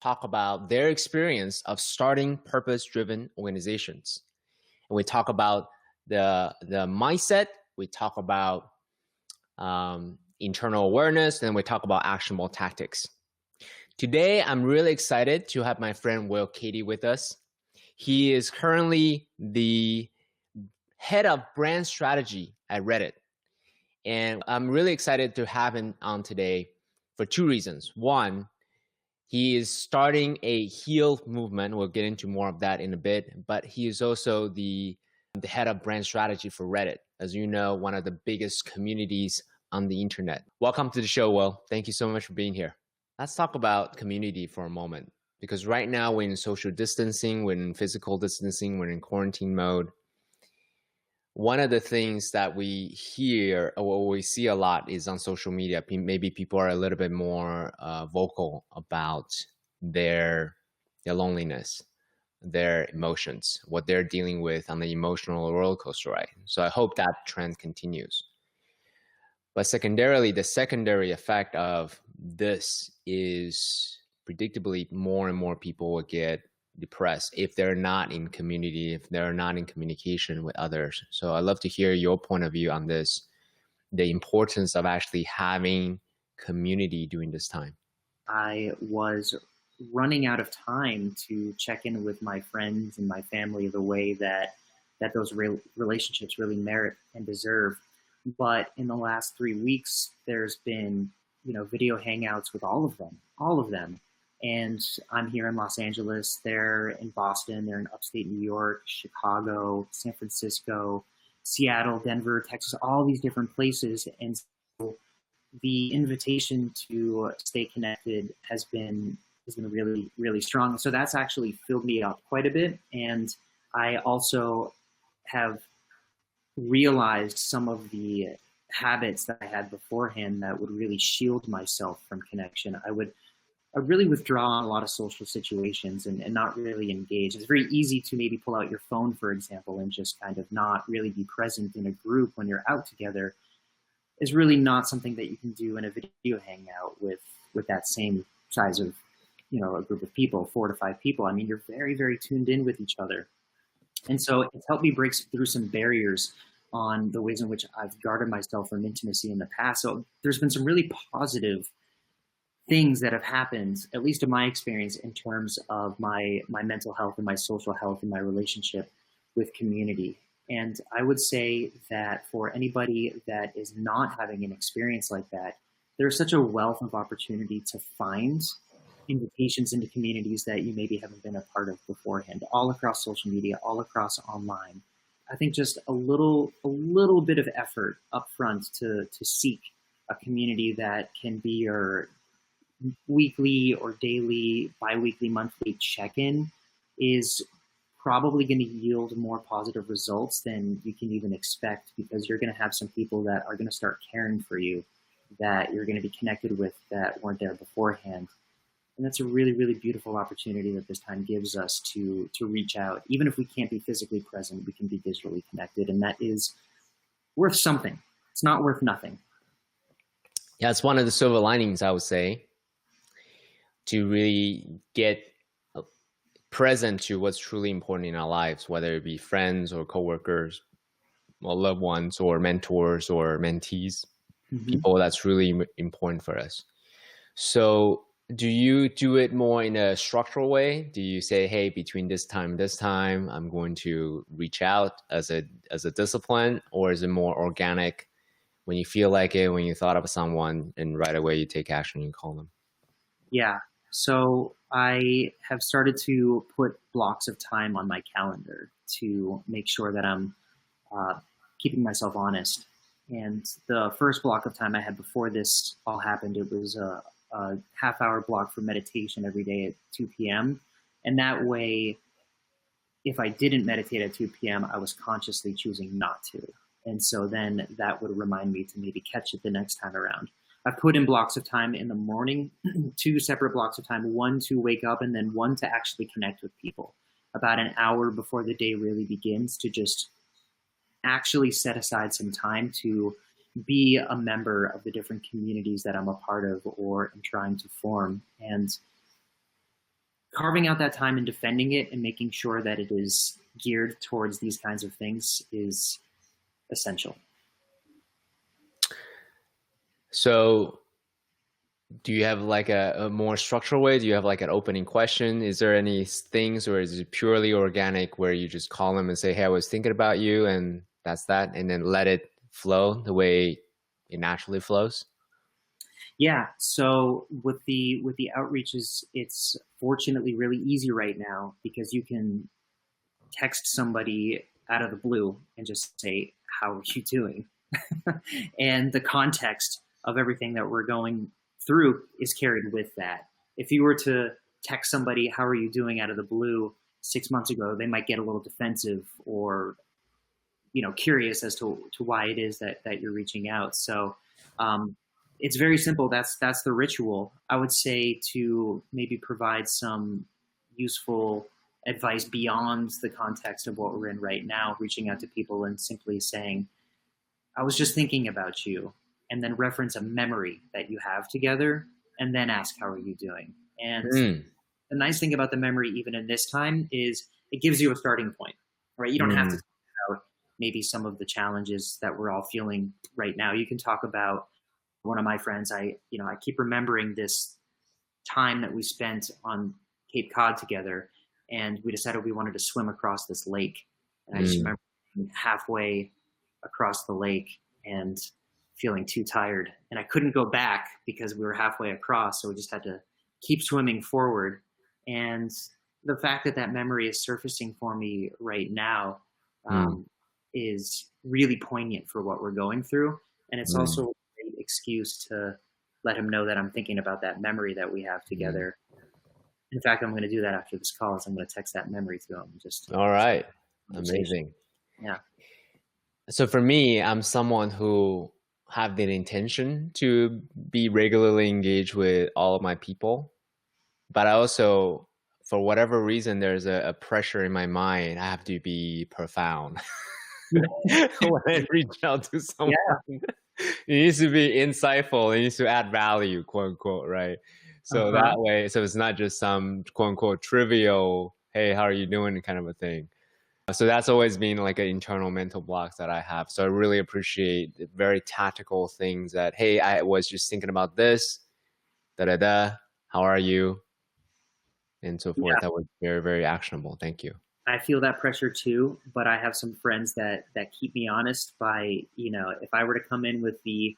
talk about their experience of starting purpose-driven organizations. And we talk about the mindset, we talk about internal awareness, and we talk about actionable tactics. Today, I'm really excited to have my friend Cady with us. He is currently the head of brand strategy at Reddit. And I'm really excited to have him on today for two reasons. One, he is starting a heal movement. We'll get into more of that in a bit, but he is also the head of brand strategy for Reddit. As you know, one of the biggest communities on the internet. Welcome to the show, Will. Thank you so much for being here. Let's talk about community for a moment, because right now we're in social distancing, we're in physical distancing, we're in quarantine mode. One of the things that we hear or we see a lot is on social media. Maybe people are a little bit more vocal about their loneliness, their emotions, what they're dealing with on the emotional roller coaster ride. So I hope that trend continues. But secondarily, the secondary effect of this is predictably more and more people will get depressed if they're not in community, if they're not in communication with others. So I'd love to hear your point of view on this, the importance of actually having community during this time. I was running out of time to check in with my friends and my family the way that those relationships really merit and deserve. But in the last 3 weeks, there's been, video hangouts with all of them. And I'm here in Los Angeles, they're in Boston, they're in upstate New York, Chicago, San Francisco, Seattle, Denver, Texas, all these different places. And so the invitation to stay connected has been really, really strong. So that's actually filled me up quite a bit. And I also have realized some of the habits that I had beforehand that would really shield myself from connection. I really withdraw in a lot of social situations and not really engage. It's very easy to maybe pull out your phone, for example, and just kind of not really be present in a group when you're out together. Is really not something that you can do in a video hangout with that same size of, a group of people, 4 to 5 people. I mean, you're very, very tuned in with each other. And so it's helped me break through some barriers on the ways in which I've guarded myself from intimacy in the past. So there's been some really positive things that have happened, at least in my experience, in terms of my mental health and my social health and my relationship with community. And I would say that for anybody that is not having an experience like that, there's such a wealth of opportunity to find invitations into communities that you maybe haven't been a part of beforehand, all across social media, all across online. I think just a little bit of effort up front to seek a community that can be your weekly or daily, bi-weekly, monthly check-in is probably going to yield more positive results than you can even expect, because you're going to have some people that are going to start caring for you, that you're going to be connected with that weren't there beforehand. And that's a really, really beautiful opportunity that this time gives us to reach out. Even if we can't be physically present, we can be digitally connected. And that is worth something. It's not worth nothing. Yeah, it's one of the silver linings, I would say, to really get present to what's truly important in our lives, whether it be friends or coworkers or loved ones or mentors or mentees, people that's really important for us. So do you do it more in a structural way? Do you say, hey, between this time, I'm going to reach out as a discipline, or is it more organic when you feel like it, when you thought of someone and right away you take action and you call them? Yeah. So I have started to put blocks of time on my calendar to make sure that I'm keeping myself honest. And the first block of time I had before this all happened, it was a half-hour block for meditation every day at 2 p.m. And that way, if I didn't meditate at 2 p.m., I was consciously choosing not to. And so then that would remind me to maybe catch it the next time around. I've put in blocks of time in the morning, 2 separate blocks of time, one to wake up and then one to actually connect with people. About an hour before the day really begins, to just actually set aside some time to be a member of the different communities that I'm a part of or am trying to form. And carving out that time and defending it and making sure that it is geared towards these kinds of things is essential. So do you have like a more structural way? Do you have like an opening question? Is there any things, or is it purely organic where you just call them and say, hey, I was thinking about you, and that's that, and then let it flow the way it naturally flows? Yeah. So with the outreaches, it's fortunately really easy right now because you can text somebody out of the blue and just say, how are you doing? And the context of everything that we're going through is carried with that. If you were to text somebody, how are you doing, out of the blue 6 months ago, they might get a little defensive or, curious as to why it is that you're reaching out. So it's very simple. That's the ritual. I would say to maybe provide some useful advice beyond the context of what we're in right now, reaching out to people and simply saying, I was just thinking about you, and then reference a memory that you have together, and then ask, how are you doing? And the nice thing about the memory, even in this time, is it gives you a starting point, right? You don't have to talk about maybe some of the challenges that we're all feeling right now. You can talk about one of my friends. I keep remembering this time that we spent on Cape Cod together, and we decided we wanted to swim across this lake. And I just remember being halfway across the lake and feeling too tired, and I couldn't go back because we were halfway across, so we just had to keep swimming forward. And the fact that that memory is surfacing for me right now is really poignant for what we're going through, and it's also a great excuse to let him know that I'm thinking about that memory that we have together. In fact, I'm going to do that after this call. So I'm going to text that memory to him. All right. Amazing. Yeah. So for me, I'm someone who have the intention to be regularly engaged with all of my people, but I also, for whatever reason, there's a pressure in my mind. I have to be profound when I reach out to someone. Yeah. It needs to be insightful. It needs to add value, quote unquote, right? So that way, so it's not just some quote unquote trivial, hey, how are you doing kind of a thing. So that's always been like an internal mental blocks that I have. So I really appreciate the very tactical things that, hey, I was just thinking about this, da-da-da, how are you? And so forth. Yeah. That was very, very actionable. Thank you. I feel that pressure too, but I have some friends that keep me honest by, if I were to come in with the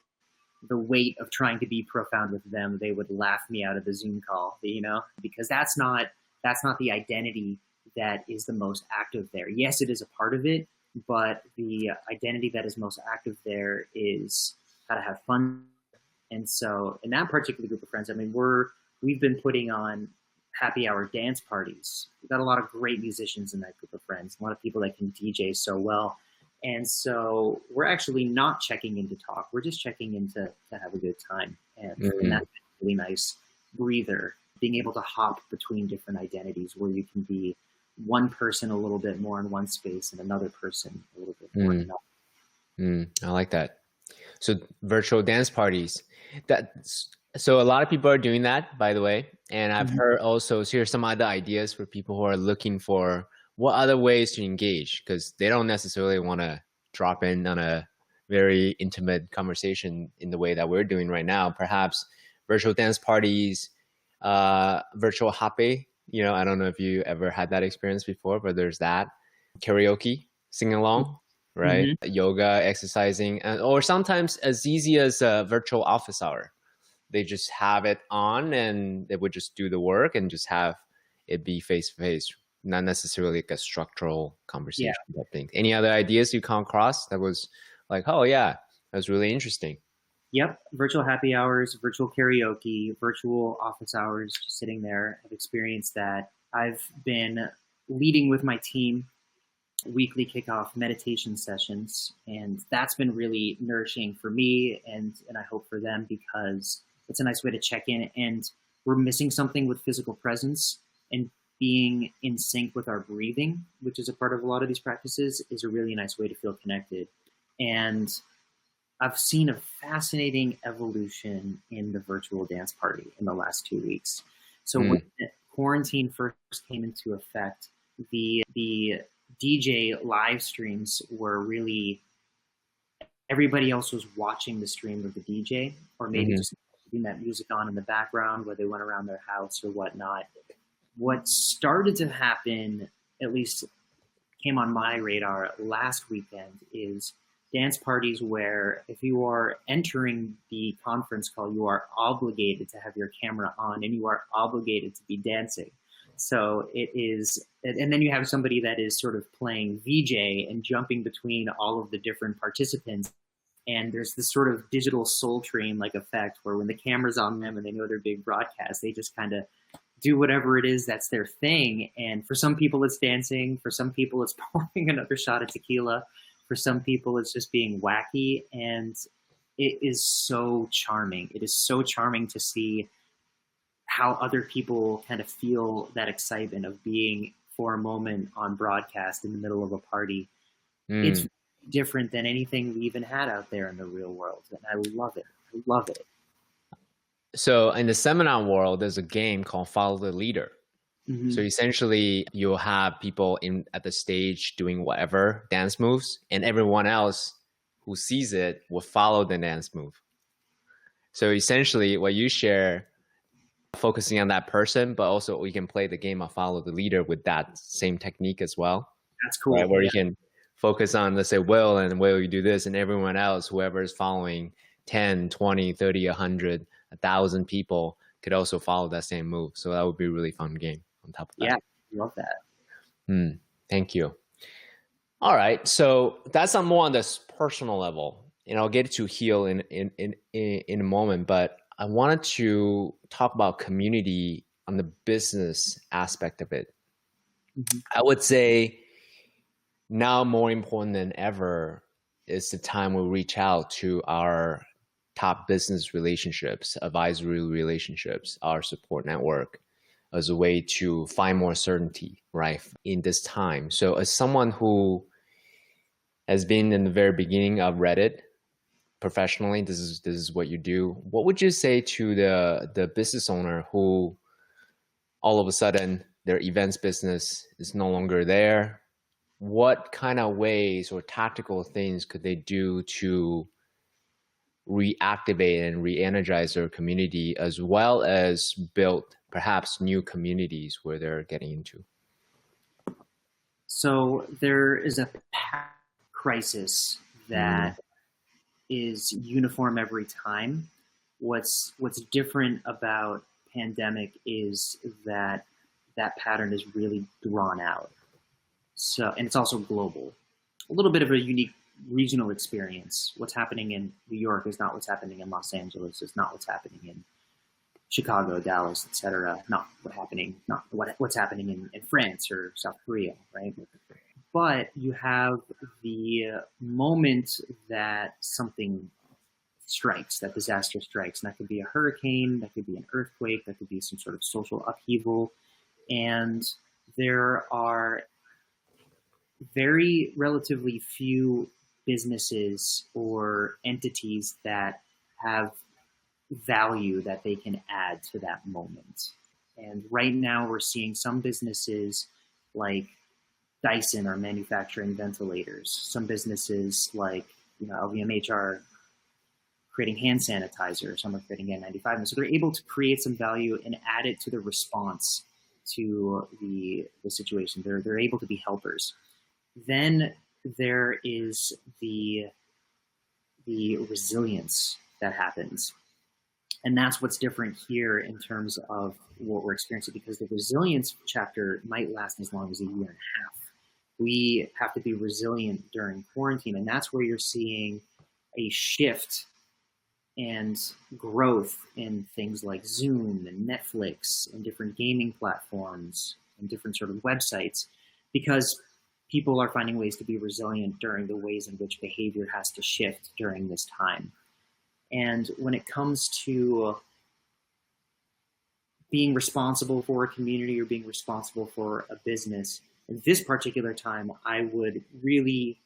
weight of trying to be profound with them, they would laugh me out of the Zoom call, because that's not the identity that is the most active there. Yes, it is a part of it, but the identity that is most active there is how to have fun. And so in that particular group of friends, I mean, we've been putting on happy hour dance parties. We've got a lot of great musicians in that group of friends, a lot of people that can DJ so well. And so we're actually not checking in to talk. We're just checking in to have a good time. And that's a really nice breather, being able to hop between different identities where you can be one person a little bit more in one space and another person a little bit more in another. I like that. So virtual dance parties. So a lot of people are doing that, by the way. And I've heard also, so here's some other ideas for people who are looking for what other ways to engage, because they don't necessarily want to drop in on a very intimate conversation in the way that we're doing right now. Perhaps virtual dance parties, virtual hape. I don't know if you ever had that experience before, but there's that. Karaoke, sing along, right? Yoga, exercising, or sometimes as easy as a virtual office hour. They just have it on and they would just do the work and just have it be face-to-face, not necessarily like a structural conversation type thing. Any other ideas you come across that was like, oh yeah, that was really interesting? Yep. Virtual happy hours, virtual karaoke, virtual office hours, just sitting there. I've experienced that. I've been leading with my team weekly kickoff meditation sessions, and that's been really nourishing for me and I hope for them, because it's a nice way to check in, and we're missing something with physical presence, and being in sync with our breathing, which is a part of a lot of these practices, is a really nice way to feel connected. And I've seen a fascinating evolution in the virtual dance party in the last 2 weeks. So when quarantine first came into effect, the DJ live streams were really, everybody else was watching the stream of the DJ, or maybe just keeping that music on in the background while they went around their house or whatnot. What started to happen, at least came on my radar last weekend, is dance parties where if you are entering the conference call, you are obligated to have your camera on and you are obligated to be dancing. So it is, and then you have somebody that is sort of playing VJ and jumping between all of the different participants. And there's this sort of digital soul train like effect where when the camera's on them and they know they're being broadcast, they just kind of do whatever it is that's their thing. And for some people it's dancing, for some people it's pouring another shot of tequila, for some people it's just being wacky, and it is so charming. It is so charming to see how other people kind of feel that excitement of being for a moment on broadcast in the middle of a party. It's different than anything we even had out there in the real world, and I love it. I love it. So in the seminar world, there's a game called Follow the Leader. So essentially, you'll have people at the stage doing whatever dance moves, and everyone else who sees it will follow the dance move. So essentially, what you share, focusing on that person, but also we can play the game of Follow the Leader with that same technique as well. That's cool. Right? Where you can focus on, let's say, Will, and Will, you do this, and everyone else, whoever is following 10, 20, 30, 100, 1,000 people could also follow that same move. So that would be a really fun game on top of that. Yeah, love that. Thank you. All right. So that's more on this personal level, and I'll get to heal in a moment, but I wanted to talk about community on the business aspect of it. I would say now more important than ever is the time we reach out to our top business relationships, advisory relationships, our support network as a way to find more certainty, right, in this time. So as someone who has been in the very beginning of Reddit professionally, this is what you do. What would you say to the business owner who all of a sudden their events business is no longer there? What kind of ways or tactical things could they do to reactivate and re-energize their community, as well as build perhaps new communities where they're getting into? So there is a crisis that is uniform every time. What's different about pandemic is that pattern is really drawn out. So, and it's also global. A little bit of a unique regional experience. What's happening in New York is not what's happening in Los Angeles. It's not what's happening in Chicago, Dallas, etc. Not what's happening in France or South Korea, right? But you have the moment that something strikes, that disaster strikes, and that could be a hurricane, that could be an earthquake, that could be some sort of social upheaval, and there are very relatively few businesses or entities that have value that they can add to that moment. And right now we're seeing some businesses like Dyson are manufacturing ventilators. Some businesses like LVMH are creating hand sanitizer. Some are creating N95. And so they're able to create some value and add it to the response to the situation. They're able to be helpers. Then there is the resilience that happens. And that's what's different here in terms of what we're experiencing, because the resilience chapter might last as long as a year and a half. We have to be resilient during quarantine, and that's where you're seeing a shift and growth in things like Zoom and Netflix and different gaming platforms and different sort of websites, because people are finding ways to be resilient during the ways in which behavior has to shift during this time. And when it comes to being responsible for a community or being responsible for a business, at this particular time, I would really,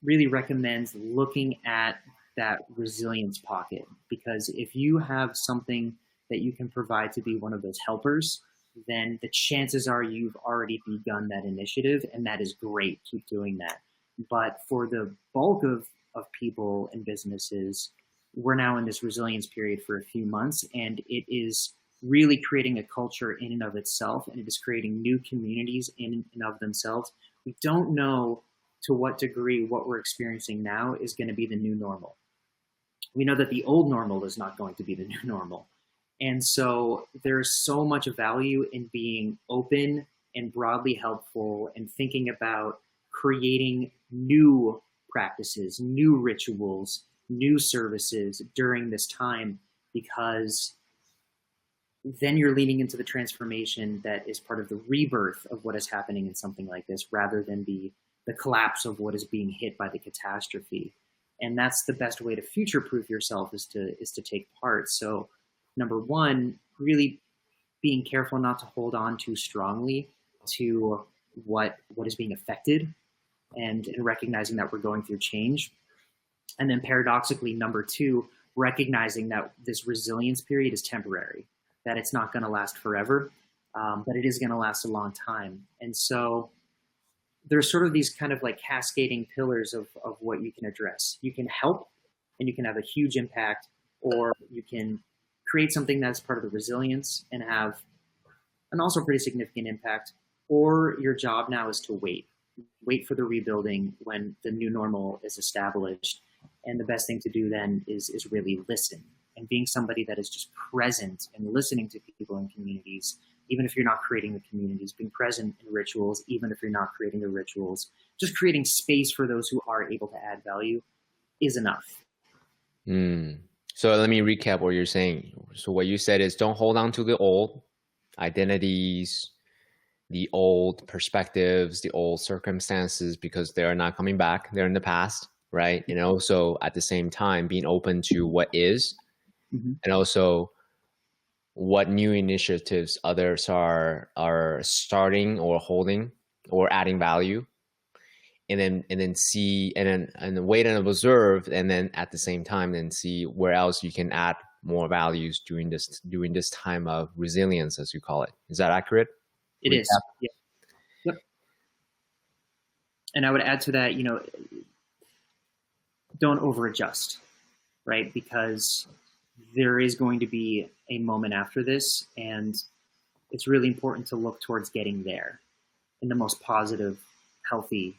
really recommend looking at that resilience pocket, because if you have something that you can provide to be one of those helpers, then the chances are you've already begun that initiative, and that is great. Keep doing that. But for the bulk of people and businesses, we're now in this resilience period for a few months, and it is really creating a culture in and of itself, and it is creating new communities in and of themselves. We don't know to what degree what we're experiencing now is going to be the new normal. We know that the old normal is not going to be the new normal. And so there's so much value in being open and broadly helpful and thinking about creating new practices, new rituals, new services during this time, because then you're leaning into the transformation that is part of the rebirth of what is happening in something like this, rather than the collapse of what is being hit by the catastrophe. And that's the best way to future-proof yourself, is to take part. So number one, really being careful not to hold on too strongly to what is being affected, and recognizing that we're going through change. And then paradoxically, number two, recognizing that this resilience period is temporary, that it's not going to last forever, but it is going to last a long time. And so there's sort of these kind of like cascading pillars of what you can address. You can help and you can have a huge impact, or you can create something that's part of the resilience and have an also pretty significant impact, or your job now is to wait for the rebuilding when the new normal is established. And the best thing to do then is really listen, and being somebody that is just present and listening to people in communities, even if you're not creating the communities, being present in rituals, even if you're not creating the rituals, just creating space for those who are able to add value is enough. So let me recap what you're saying. So what you said is, don't hold on to the old identities, the old perspectives, the old circumstances, because they're not coming back. They're in the past, right? And also at the same time, being open to what is, and also what new initiatives others are starting or holding or adding value, and then see and wait and observe, and then at the same time then see where else you can add more values during this time of resilience, as you call it. Is that accurate? It is. Yeah. Yep. And I would add to that, don't over adjust, right? Because there is going to be a moment after this, and it's really important to look towards getting there in the most positive, healthy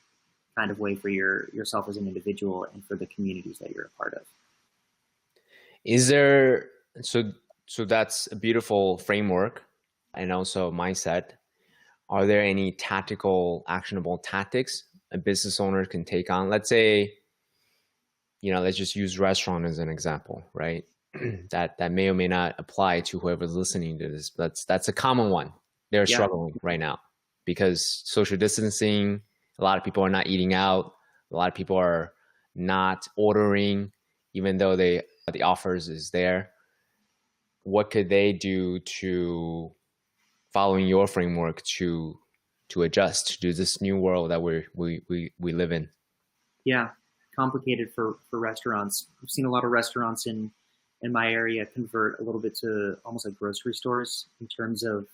kind of way for yourself as an individual and for the communities that you're a part of. Is there, so that's a beautiful framework and also mindset. Are there any tactical, actionable tactics a business owner can take on? Let's say, let's just use restaurant as an example, right? that may or may not apply to whoever's listening to this. That's a common one. They're struggling right now because social distancing, a lot of people are not eating out. A lot of people are not ordering, even though the offers is there. What could they do to, following your framework, to adjust to this new world that we live in? Yeah, complicated for restaurants. I've seen a lot of restaurants in my area convert a little bit to almost like grocery stores in terms of,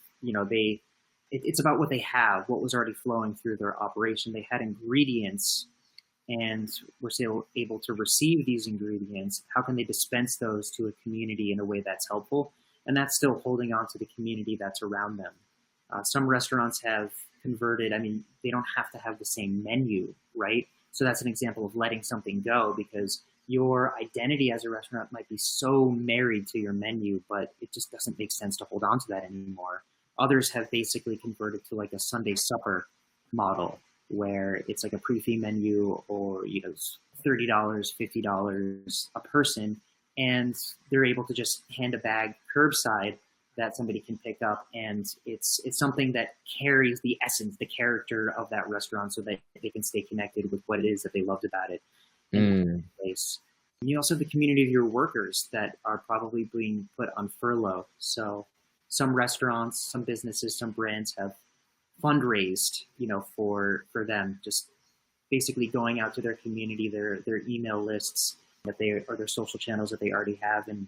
it's about what they have, what was already flowing through their operation. They had ingredients and were still able to receive these ingredients. How can they dispense those to a community in a way that's helpful? And that's still holding on to the community that's around them. Some restaurants have converted. I mean, they don't have to have the same menu, right? So that's an example of letting something go, because your identity as a restaurant might be so married to your menu, but it just doesn't make sense to hold on to that anymore. Others have basically converted to like a Sunday supper model, where it's like a pre-fee menu, or $30, $50 a person, and they're able to just hand a bag curbside that somebody can pick up, and it's something that carries the essence, the character of that restaurant, so that they can stay connected with what it is that they loved about it in that place. And you also have the community of your workers that are probably being put on furlough. So some restaurants, some businesses, some brands have fundraised, for them, just basically going out to their community, their email lists or their social channels that they already have, and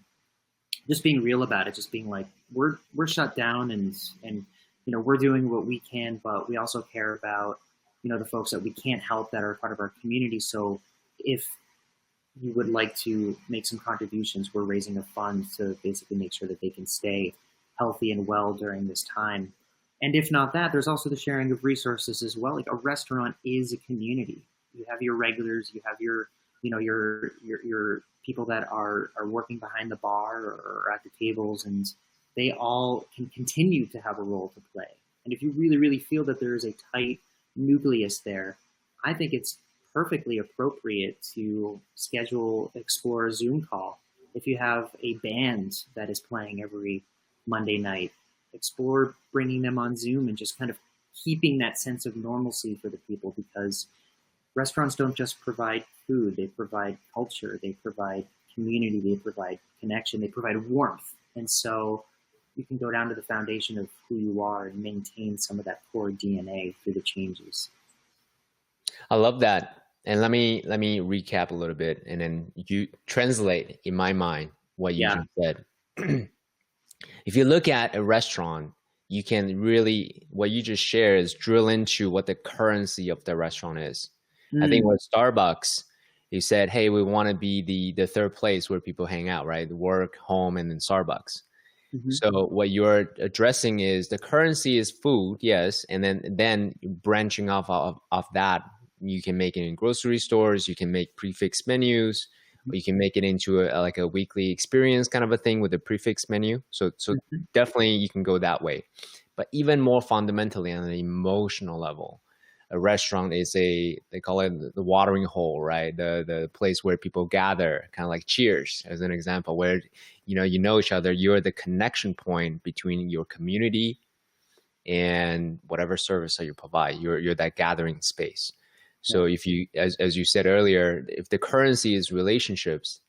just being real about it, just being like, we're shut down, and we're doing what we can, but we also care about, the folks that we can't help that are part of our community. So if you would like to make some contributions, we're raising a fund to basically make sure that they can stay healthy and well during this time. And if not that, there's also the sharing of resources as well. Like a restaurant is a community. You have your regulars, you have your people that are working behind the bar or at the tables, and they all can continue to have a role to play. And if you really, really feel that there is a tight nucleus there, I think it's perfectly appropriate to explore a Zoom call. If you have a band that is playing every Monday night, explore bringing them on Zoom and just kind of keeping that sense of normalcy for the people, because restaurants don't just provide food, they provide culture, they provide community, they provide connection, they provide warmth. And so you can go down to the foundation of who you are and maintain some of that core DNA through the changes. I love that. And let me recap a little bit, and then you translate in my mind what you just said. If you look at a restaurant, you can really, what you just shared is drill into what the currency of the restaurant is. I think with Starbucks, you said, hey, we want to be the third place where people hang out, right? Work, home, and then Starbucks. So what you're addressing is the currency is food, yes, and then branching off of that, you can make it in grocery stores, you can make prefix menus, or you can make it into like a weekly experience kind of a thing with a prefix menu. So definitely you can go that way. But even more fundamentally on an emotional level, a restaurant is they call it the watering hole, right? The place where people gather, kind of like Cheers as an example, where you know each other. You're the connection point between your community and whatever service that you provide. You're that gathering space. So if you, as you said earlier, if the currency is relationships,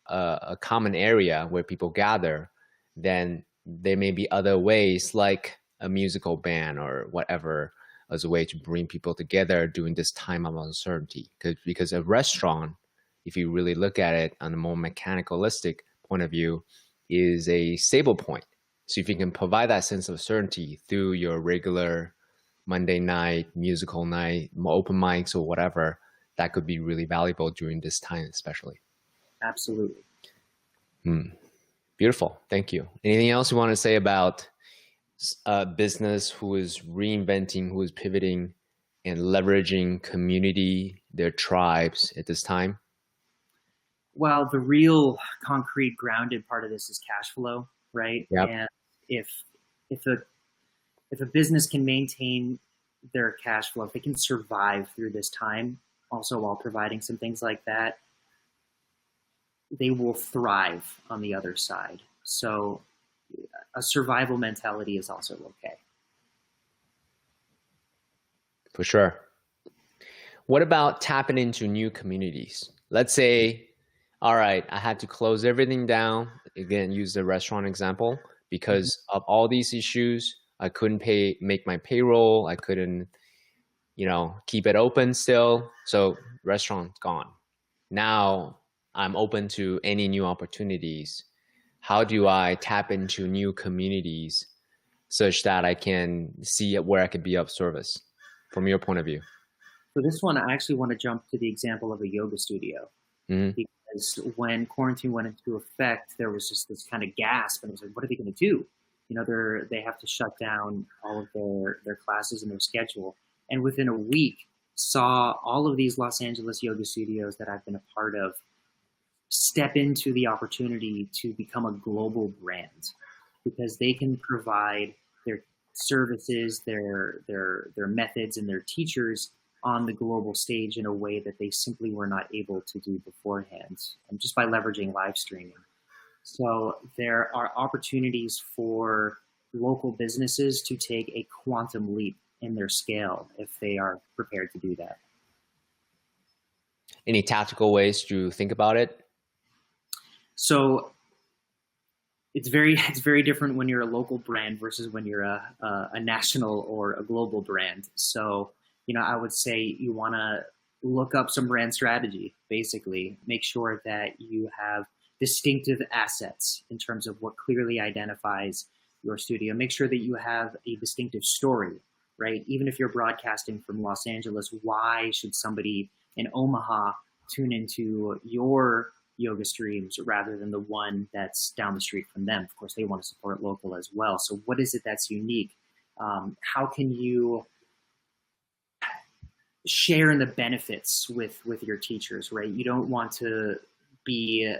a common area where people gather, then there may be other ways like a musical band or whatever as a way to bring people together during this time of uncertainty. Because a restaurant, if you really look at it on a more mechanicalistic point of view, is a stable point. So if you can provide that sense of certainty through your regular Monday night, musical night, open mics or whatever, that could be really valuable during this time, especially. Absolutely. Beautiful. Thank you. Anything else you want to say about a business who is reinventing, who is pivoting and leveraging community, their tribes at this time? Well, the real concrete grounded part of this is cash flow, right? Yep. And if a business can maintain their cash flow, if they can survive through this time, also while providing some things like that, they will thrive on the other side. So a survival mentality is also okay. For sure. What about tapping into new communities? Let's say, all right, I had to close everything down. Again, use the restaurant example because of all these issues. I couldn't make my payroll. I couldn't, keep it open still. So restaurant gone. Now I'm open to any new opportunities. How do I tap into new communities such that I can see where I could be of service from your point of view? For this one, I actually want to jump to the example of a yoga studio. Because when quarantine went into effect, there was just this kind of gasp, and it was like, what are they going to do? They have to shut down all of their classes and their schedule. And within a week, saw all of these Los Angeles yoga studios that I've been a part of step into the opportunity to become a global brand, because they can provide their services, their methods, and their teachers on the global stage in a way that they simply were not able to do beforehand, and just by leveraging live streaming. So there are opportunities for local businesses to take a quantum leap in their scale if they are prepared to do that. Any tactical ways to think about it? So it's very different when you're a local brand versus when you're a national or a global brand. So I would say you want to look up some brand strategy, basically. Make sure that you have distinctive assets in terms of what clearly identifies your studio, make sure that you have a distinctive story, right? Even if you're broadcasting from Los Angeles, why should somebody in Omaha tune into your yoga streams rather than the one that's down the street from them? Of course, they want to support local as well. So what is it that's unique? How can you share in the benefits with your teachers, right? You don't want to be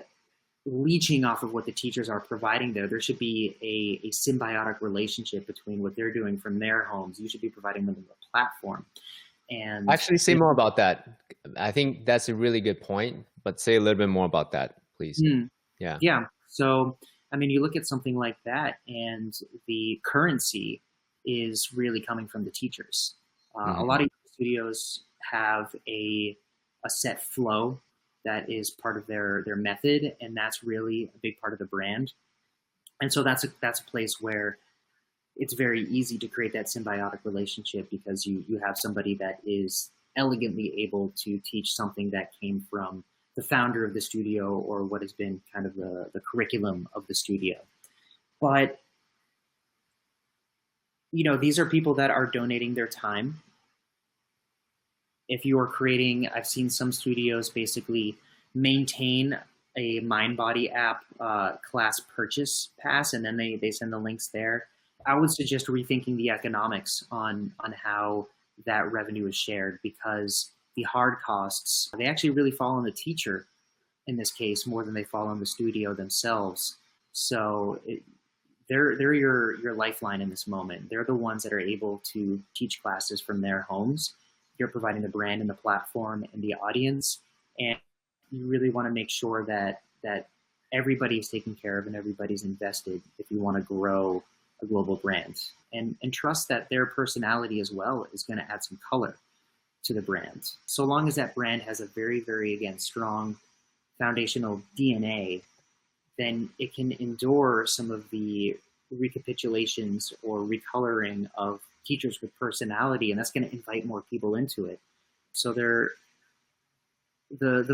leeching off of what the teachers are providing there. There should be a symbiotic relationship between what they're doing from their homes. You should be providing them a platform. And actually, say more about that. I think that's a really good point, but say a little bit more about that, please. Yeah. So, I mean, you look at something like that, and the currency is really coming from the teachers. A lot of studios have a set flow that is part of their method, and that's really a big part of the brand. And so that's a place where it's very easy to create that symbiotic relationship, because you have somebody that is elegantly able to teach something that came from the founder of the studio, or what has been kind of the curriculum of the studio. But, you know, these are people that are donating their time. If you are creating, I've seen some studios basically maintain a MindBody app class purchase pass, and then they send the links there. I would suggest rethinking the economics on how that revenue is shared, because the hard costs, they actually really fall on the teacher in this case more than they fall on the studio themselves. So they're your lifeline in this moment. They're the ones that are able to teach classes from their homes. You're providing the brand and the platform and the audience, and you really want to make sure that everybody is taken care of and everybody's invested if you want to grow a global brand. And trust that their personality as well is going to add some color to the brand. So long as that brand has a very, very, again, strong foundational DNA, then it can endure some of the recapitulations or recoloring of teachers with personality, and that's going to invite more people into it. So the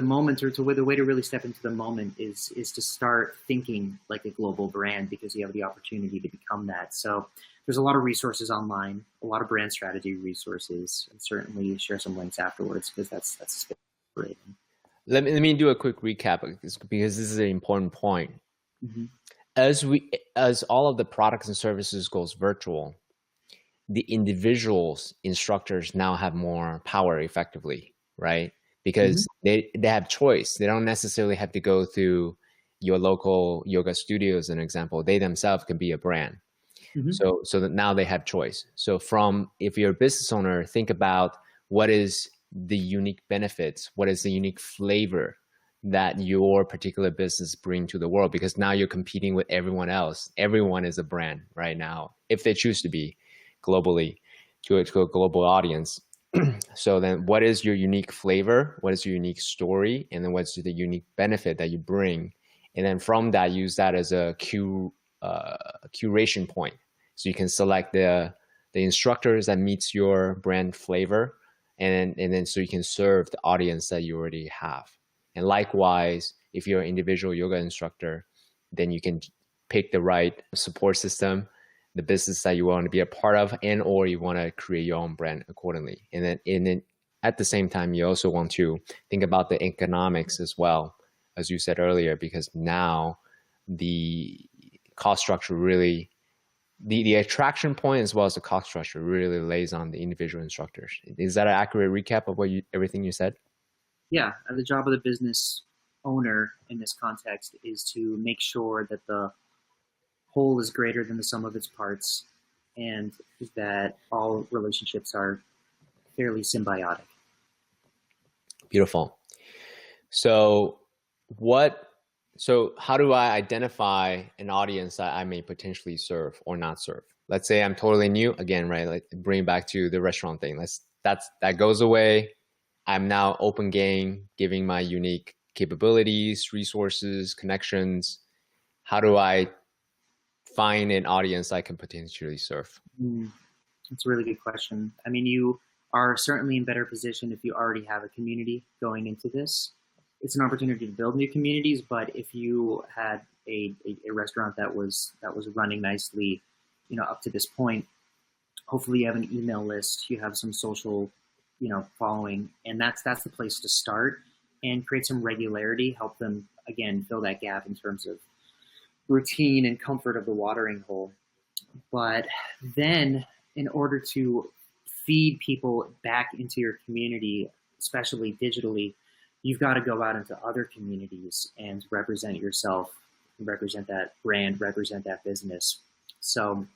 moment, or the way to really step into the moment is to start thinking like a global brand, because you have the opportunity to become that. So there's a lot of resources online, a lot of brand strategy resources, and certainly share some links afterwards, because that's great. Let me do a quick recap, because this is an important point. As all of the products and services goes virtual, the individuals instructors now have more power effectively, right? Because they have choice. They don't necessarily have to go through your local yoga studio as an example. They themselves can be a brand. So that now they have choice. So if you're a business owner, think about what is the unique benefits, what is the unique flavor that your particular business bring to the world, because now you're competing with everyone else. Everyone is a brand right now, if they choose to be globally, to a global audience. So then what is your unique flavor? What is your unique story? And then what's the unique benefit that you bring? And then from that, use that as a curation point. So you can select the instructors that meets your brand flavor, and then so you can serve the audience that you already have. And likewise, if you're an individual yoga instructor, then you can pick the right support system, the business that you want to be a part of, and or you want to create your own brand accordingly. And then at the same time, you also want to think about the economics as well, as you said earlier, because now the cost structure really, the attraction point as well as the cost structure really lays on the individual instructors. Is that an accurate recap of everything you said? Yeah, the job of the business owner in this context is to make sure that the whole is greater than the sum of its parts, and that all relationships are fairly symbiotic. Beautiful. So how do I identify an audience that I may potentially serve or not serve? Let's say I'm totally new again, right? Like bring it back to the restaurant thing. That goes away. I'm now open game, giving my unique capabilities, resources, connections. How do I find an audience I can potentially serve? That's a really good question. I mean, you are certainly in better position if you already have a community going into this. It's an opportunity to build new communities, but if you had a restaurant that was running nicely, up to this point. Hopefully you have an email list, you have some social, following, and that's the place to start and create some regularity, help them, again, fill that gap in terms of routine and comfort of the watering hole. But then in order to feed people back into your community, especially digitally, you've got to go out into other communities and represent yourself, represent that brand, represent that business. So,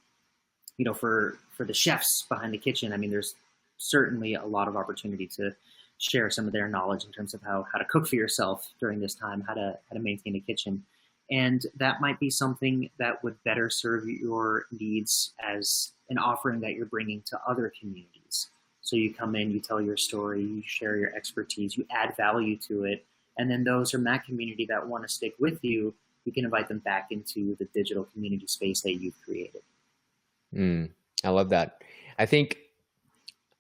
for the chefs behind the kitchen, I mean, there's certainly a lot of opportunity to share some of their knowledge in terms of how to cook for yourself during this time, how to maintain a kitchen. And that might be something that would better serve your needs as an offering that you're bringing to other communities. So you come in, you tell your story, you share your expertise, you add value to it. And then those from that community that want to stick with you, you can invite them back into the digital community space that you've created. I love that. I think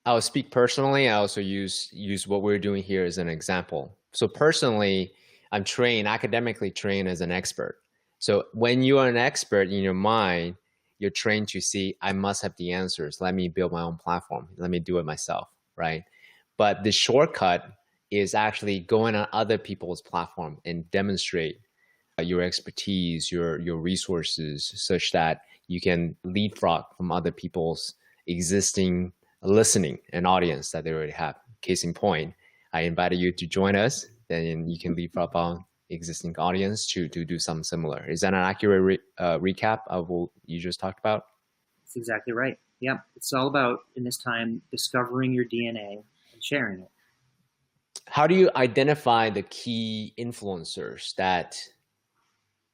I'll speak personally. I also use what we're doing here as an example. So personally, I'm academically trained as an expert. So when you are an expert in your mind, you're trained to see, I must have the answers. Let me build my own platform. Let me do it myself, right? But the shortcut is actually going on other people's platform and demonstrate your expertise, your resources, such that you can leapfrog from other people's existing listening and audience that they already have. Case in point, I invited you to join us, then you can leapfrog on existing audience to do something similar. Is that an accurate recap of what you just talked about? That's exactly right. Yeah, it's all about, in this time, discovering your DNA and sharing it. How do you identify the key influencers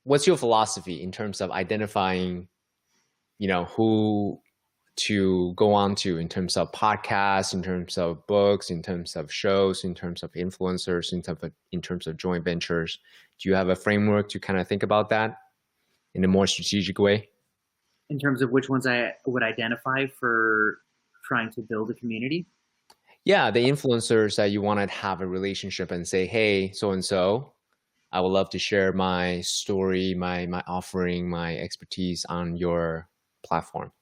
what's your philosophy in terms of identifying, who to go on to in terms of podcasts, in terms of books, in terms of shows, in terms of influencers, in terms of joint ventures? Do you have a framework to kind of think about that in a more strategic way? In terms of which ones I would identify for trying to build a community? Yeah, the influencers that you want to have a relationship and say, hey, so-and-so, I would love to share my story, my offering, my expertise on your platform.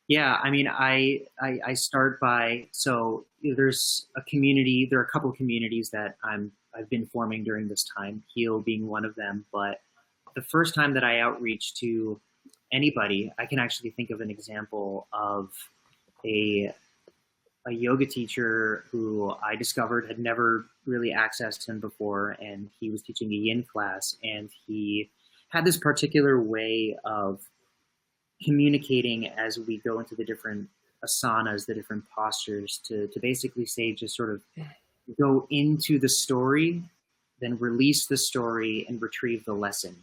Yeah, I mean, I start by, so there's a community, there are a couple of communities that I've been forming during this time, Heal being one of them. But the first time that I outreach to anybody, I can actually think of an example of a yoga teacher who I discovered had never really accessed him before, and he was teaching a yin class, and he had this particular way of communicating as we go into the different asanas, the different postures, to basically say, just sort of go into the story, then release the story and retrieve the lesson.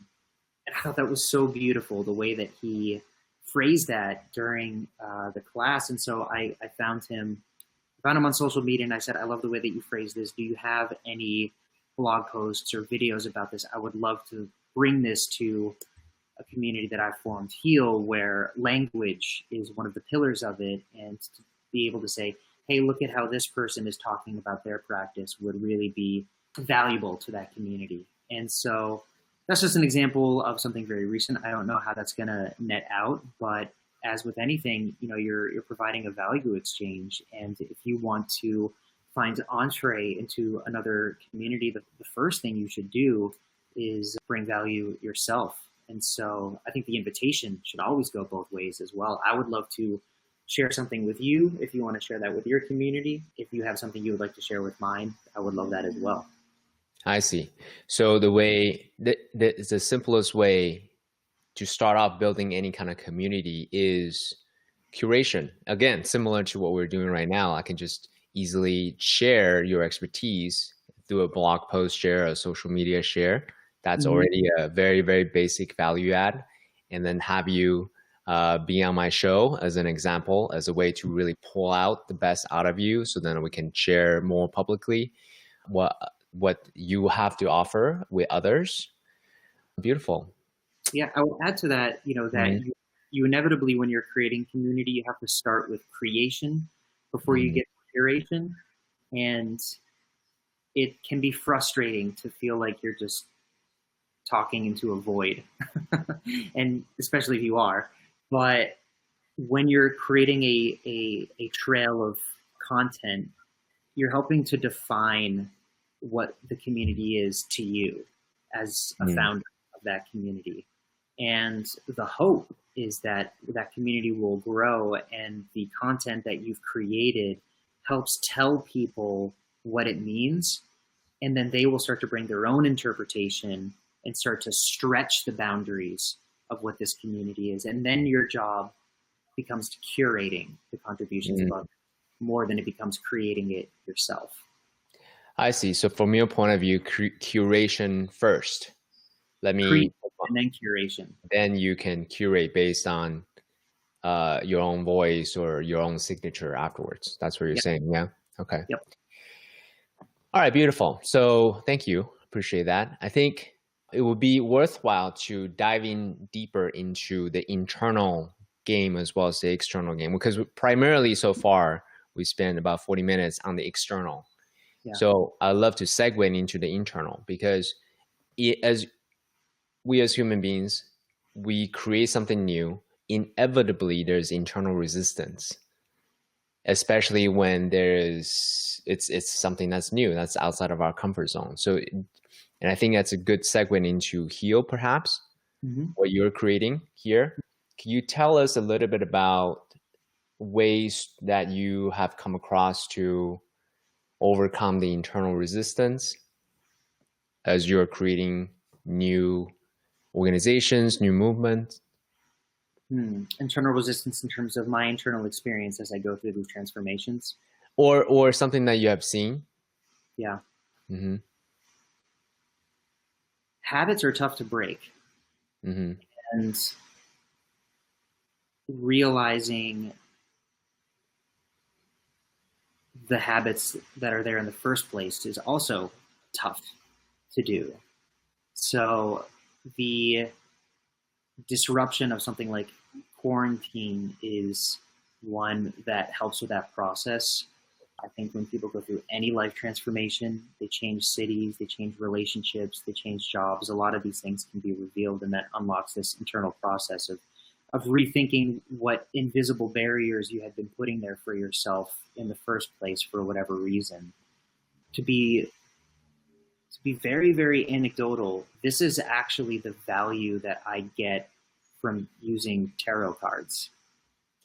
And I thought that was so beautiful, the way that he phrased that during the class. And so I found him on social media, and I said, I love the way that you phrase this. Do you have any blog posts or videos about this? I would love to bring this to a community that I've formed, Heal, where language is one of the pillars of it, and to be able to say, hey, look at how this person is talking about their practice would really be valuable to that community. And so that's just an example of something very recent. I don't know how that's going to net out, but as with anything, you're providing a value exchange. And if you want to find an entree into another community, the first thing you should do is bring value yourself. And so I think the invitation should always go both ways as well. I would love to share something with you if you want to share that with your community. If you have something you would like to share with mine, I would love that as well. I see. So the simplest way to start off building any kind of community is curation. Again, similar to what we're doing right now, I can just easily share your expertise through a blog post share, a social media share. That's already a very, very basic value add. And then have you be on my show as an example, as a way to really pull out the best out of you, so then we can share more publicly what you have to offer with others. Beautiful. Yeah, I will add to that, that you inevitably, when you're creating community, you have to start with creation before you get to curation. And it can be frustrating to feel like you're just talking into a void. And especially if you are. But when you're creating a trail of content, you're helping to define what the community is to you as a Mm. founder of that community. And the hope is that that community will grow and the content that you've created helps tell people what it means. And then they will start to bring their own interpretation and start to stretch the boundaries of what this community is. And then your job becomes to curating the contributions of others more than it becomes creating it yourself. I see. So from your point of view, curation first. Let me, Create and then curation. then you can curate based on your own voice or your own signature afterwards. That's what you're Yep. saying. Yeah. Okay. Yep. All right. Beautiful. So thank you. Appreciate that. I think it would be worthwhile to dive in deeper into the internal game as well as the external game, because primarily so far we spent about 40 minutes on the external. Yeah. So I'd love to segue into the internal, because as we as human beings, we create something new, inevitably there's internal resistance, especially when it's something that's new, that's outside of our comfort zone. So, and I think that's a good segue into heal, perhaps, what you're creating here. Can you tell us a little bit about ways that you have come across to overcome the internal resistance as you're creating new organizations, new movements? Internal resistance in terms of my internal experience as I go through these transformations, or something that you have seen. Yeah. Habits are tough to break, and realizing the habits that are there in the first place is also tough to do. So the disruption of something like quarantine is one that helps with that process. I think when people go through any life transformation, they change cities, they change relationships, they change jobs. A lot of these things can be revealed, and that unlocks this internal process of rethinking what invisible barriers you had been putting there for yourself in the first place for whatever reason. To be very, very anecdotal, this is actually the value that I get from using tarot cards.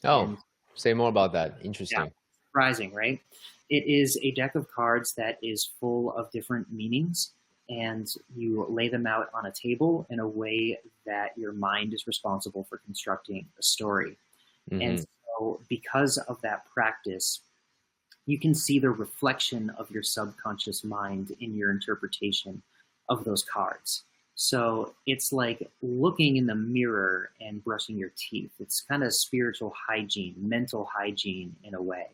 Oh, say more about that. Interesting. Yeah, surprising, right? It is a deck of cards that is full of different meanings, and you lay them out on a table in a way that your mind is responsible for constructing a story. And so because of that practice, you can see the reflection of your subconscious mind in your interpretation of those cards. So it's like looking in the mirror and brushing your teeth. It's kind of spiritual hygiene, mental hygiene in a way.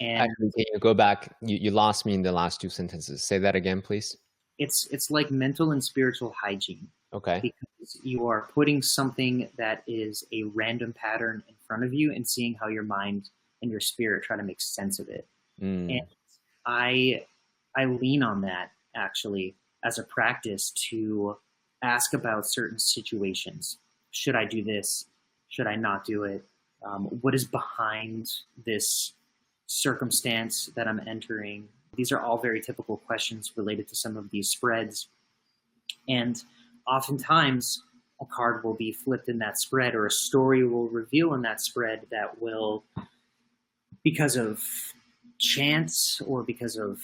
And actually, can you go back? You lost me in the last two sentences. Say that again, please. It's like mental and spiritual hygiene. Okay. Because you are putting something that is a random pattern in front of you and seeing how your mind and your spirit try to make sense of it. And I lean on that actually as a practice to ask about certain situations. Should I do this? Should I not do it? What is behind this circumstance that I'm entering? These are all very typical questions related to some of these spreads. And oftentimes a card will be flipped in that spread, or a story will reveal in that spread that will, because of chance or because of,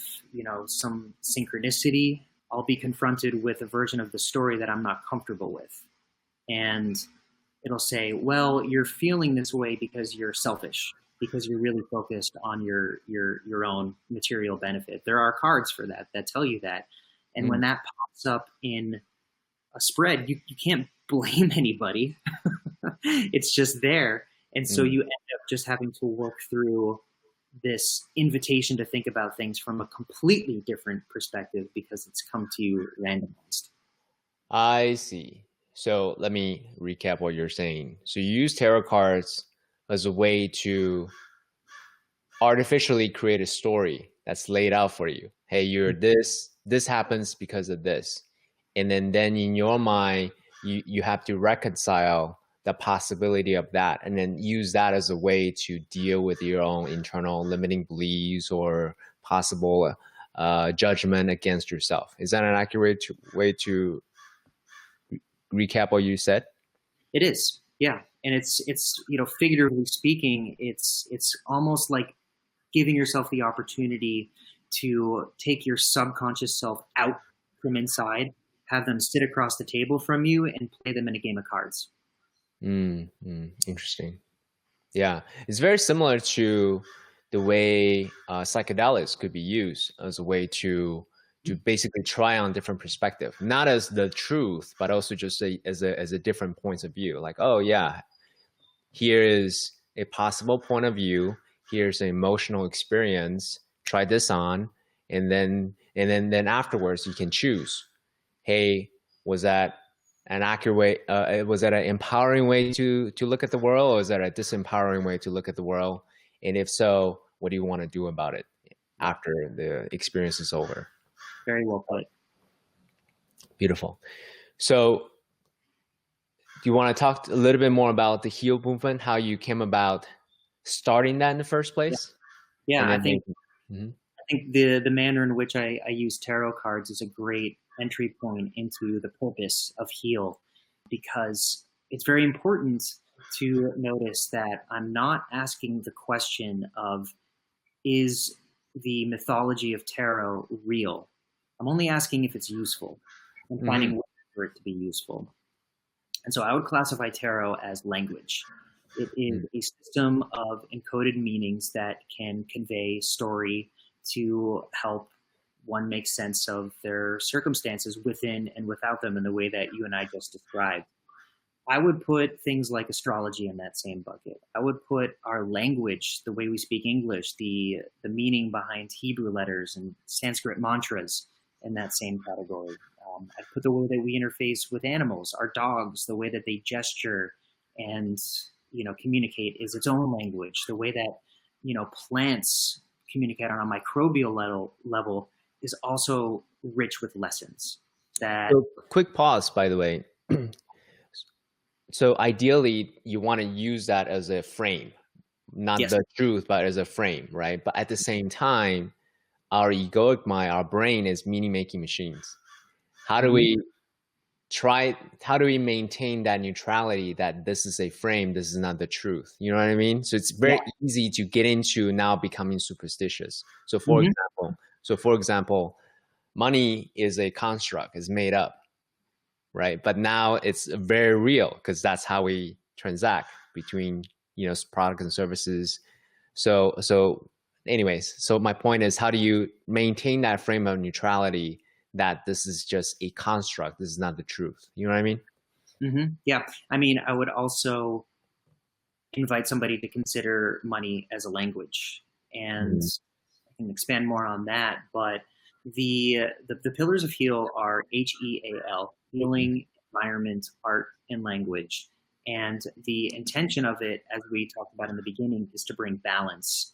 some synchronicity, I'll be confronted with a version of the story that I'm not comfortable with. And it'll say, well, you're feeling this way because you're selfish, because you're really focused on your own material benefit. There are cards for that tell you that. And when that pops up in a spread, you can't blame anybody. It's just there. And so you end up just having to work through this invitation to think about things from a completely different perspective because it's come to you randomized. I see. So let me recap what you're saying. So you use tarot cards as a way to artificially create a story that's laid out for you. Hey, you're this happens because of this. And then in your mind, you have to reconcile the possibility of that, and then use that as a way to deal with your own internal limiting beliefs or possible judgment against yourself. Is that an accurate way to recap what you said? It is, yeah, and it's figuratively speaking, it's almost like giving yourself the opportunity to take your subconscious self out from inside, have them sit across the table from you, and play them in a game of cards. Interesting. Yeah, it's very similar to the way psychedelics could be used as a way to basically try on different perspective, not as the truth, but also just as a different points of view. Like, oh yeah, here is a possible point of view. Here's an emotional experience. Try this on, and then afterwards you can choose. Hey, was that an accurate way? Was that an empowering way to look at the world, or was that a disempowering way to look at the world? And if so, what do you want to do about it after the experience is over? Very well put. Beautiful. So, do you want to talk a little bit more about the heal movement, how you came about starting that in the first place? Yeah, I think the manner in which I use tarot cards is a great entry point into the purpose of heal, because it's very important to notice that I'm not asking the question of, is the mythology of tarot real? I'm only asking if it's useful and finding ways for it to be useful. And so I would classify tarot as language. It is a system of encoded meanings that can convey story to help one make sense of their circumstances within and without them in the way that you and I just described. I would put things like astrology in that same bucket. I would put our language, the way we speak English, the meaning behind Hebrew letters and Sanskrit mantras in that same category. I'd put the way that we interface with animals, our dogs, the way that they gesture and communicate is its own language. The way that plants communicate on a microbial level is also rich with lessons. So, quick pause, by the way. So ideally, you want to use that as a frame, not the truth, but as a frame, right? But at the same time, our egoic mind, our brain is meaning-making machines. How do we maintain that neutrality, that this is a frame, this is not the truth? You know what I mean? So it's very easy to get into now becoming superstitious. So for example, money is a construct, is made up, right? But now it's very real because that's how we transact between products and services. So anyways, so my point is, how do you maintain that frame of neutrality, that this is just a construct, this is not the truth? You know what I mean? Yeah, I mean, I would also invite somebody to consider money as a language, and I can expand more on that. But the pillars of heal are HEAL, healing, environment, art, and language. And the intention of it, as we talked about in the beginning, is to bring balance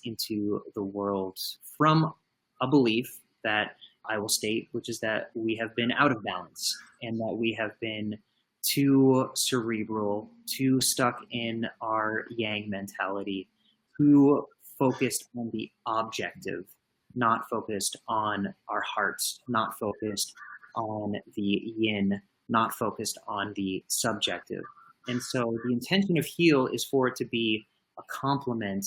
into the world from a belief that I will state, which is that we have been out of balance and that we have been too cerebral, too stuck in our yang mentality, too focused on the objective, not focused on our hearts, not focused on the yin, not focused on the subjective. And so the intention of heal is for it to be a complement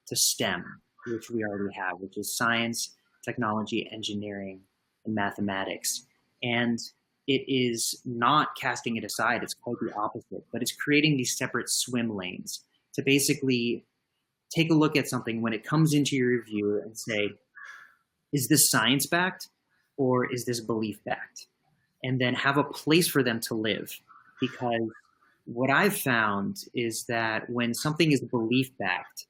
to STEM, which we already have, which is science, technology, engineering, and mathematics. And it is not casting it aside, it's quite the opposite, but it's creating these separate swim lanes to basically take a look at something when it comes into your review and say, is this science-backed or is this belief-backed? And then have a place for them to live. Because what I've found is that when something is belief-backed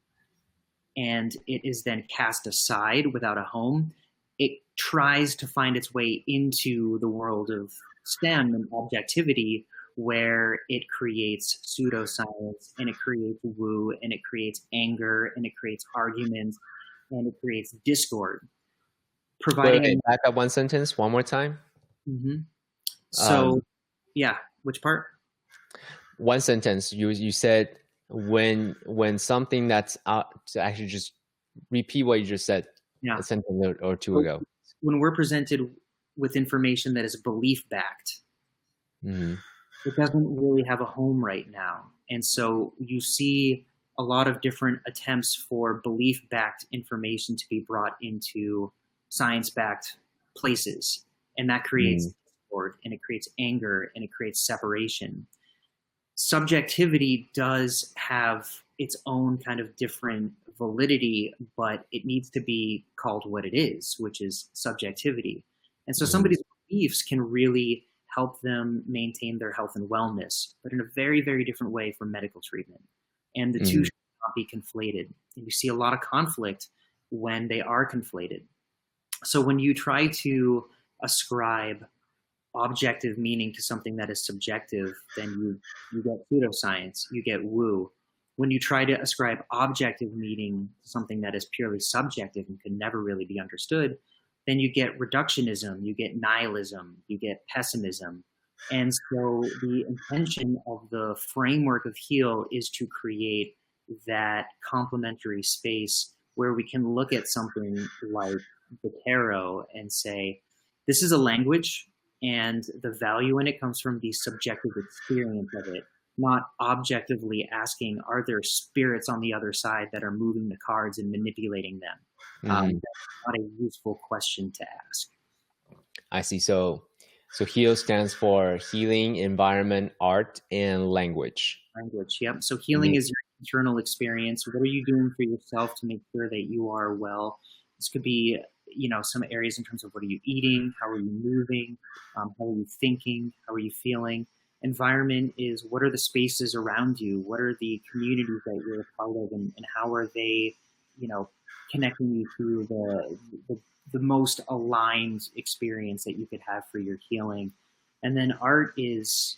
and it is then cast aside without a home, it tries to find its way into the world of STEM and objectivity, where it creates pseudoscience and it creates woo and it creates anger and it creates arguments and it creates discord. Wait, back up one sentence one more time. So, which part? one sentence you said when something that's out, to actually just repeat what you just said Yeah. a sentence or two ago. When we're presented with information that is belief backed, Mm-hmm. it doesn't really have a home right now. And so you see a lot of different attempts for belief backed information to be brought into science backed places. And that creates discord, and it creates anger, and it creates separation. Subjectivity does have its own kind of different validity, but it needs to be called what it is, which is subjectivity. And so somebody's beliefs can really help them maintain their health and wellness, but in a very, very different way from medical treatment. And the two should not be conflated. And you see a lot of conflict when they are conflated. So when you try to ascribe objective meaning to something that is subjective, then you get pseudoscience, you get woo. When you try to ascribe objective meaning to something that is purely subjective and can never really be understood, then you get reductionism, you get nihilism, you get pessimism. And so the intention of the framework of HEAL is to create that complementary space where we can look at something like the tarot and say, this is a language, and the value in it comes from the subjective experience of it, not objectively asking, are there spirits on the other side that are moving the cards and manipulating them? That's not a useful question to ask. I see. So HEAL stands for healing, environment, art, and language. Language, yep. So healing is your internal experience. What are you doing for yourself to make sure that you are well? This could be, some areas in terms of what are you eating, how are you moving, how are you thinking, how are you feeling. Environment is what are the spaces around you, what are the communities that you're a part of, and how are they, connecting you to the most aligned experience that you could have for your healing. And then art is,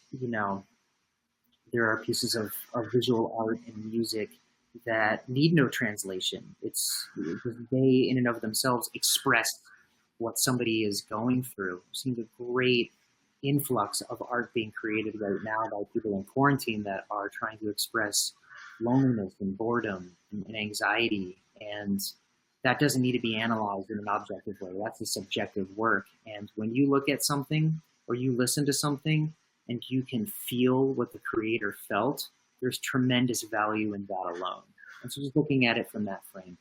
there are pieces of visual art and music that need no translation. It's they in and of themselves express what somebody is going through. We're seeing a great influx of art being created right now by people in quarantine that are trying to express loneliness and boredom and anxiety. And that doesn't need to be analyzed in an objective way. That's a subjective work. And when you look at something or you listen to something and you can feel what the creator felt, there's tremendous value in that alone. And so just looking at it from that frame.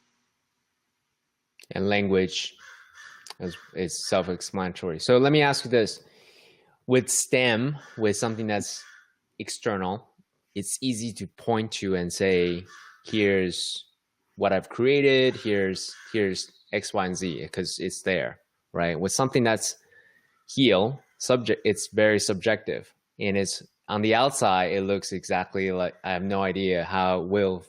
And language is self-explanatory. So let me ask you this. With STEM, with something that's external, it's easy to point to and say, here's what I've created, here's X, Y, and Z, because it's there, right? With something that's HEAL, it's very subjective. And it's on the outside, it looks exactly like, I have no idea how it will.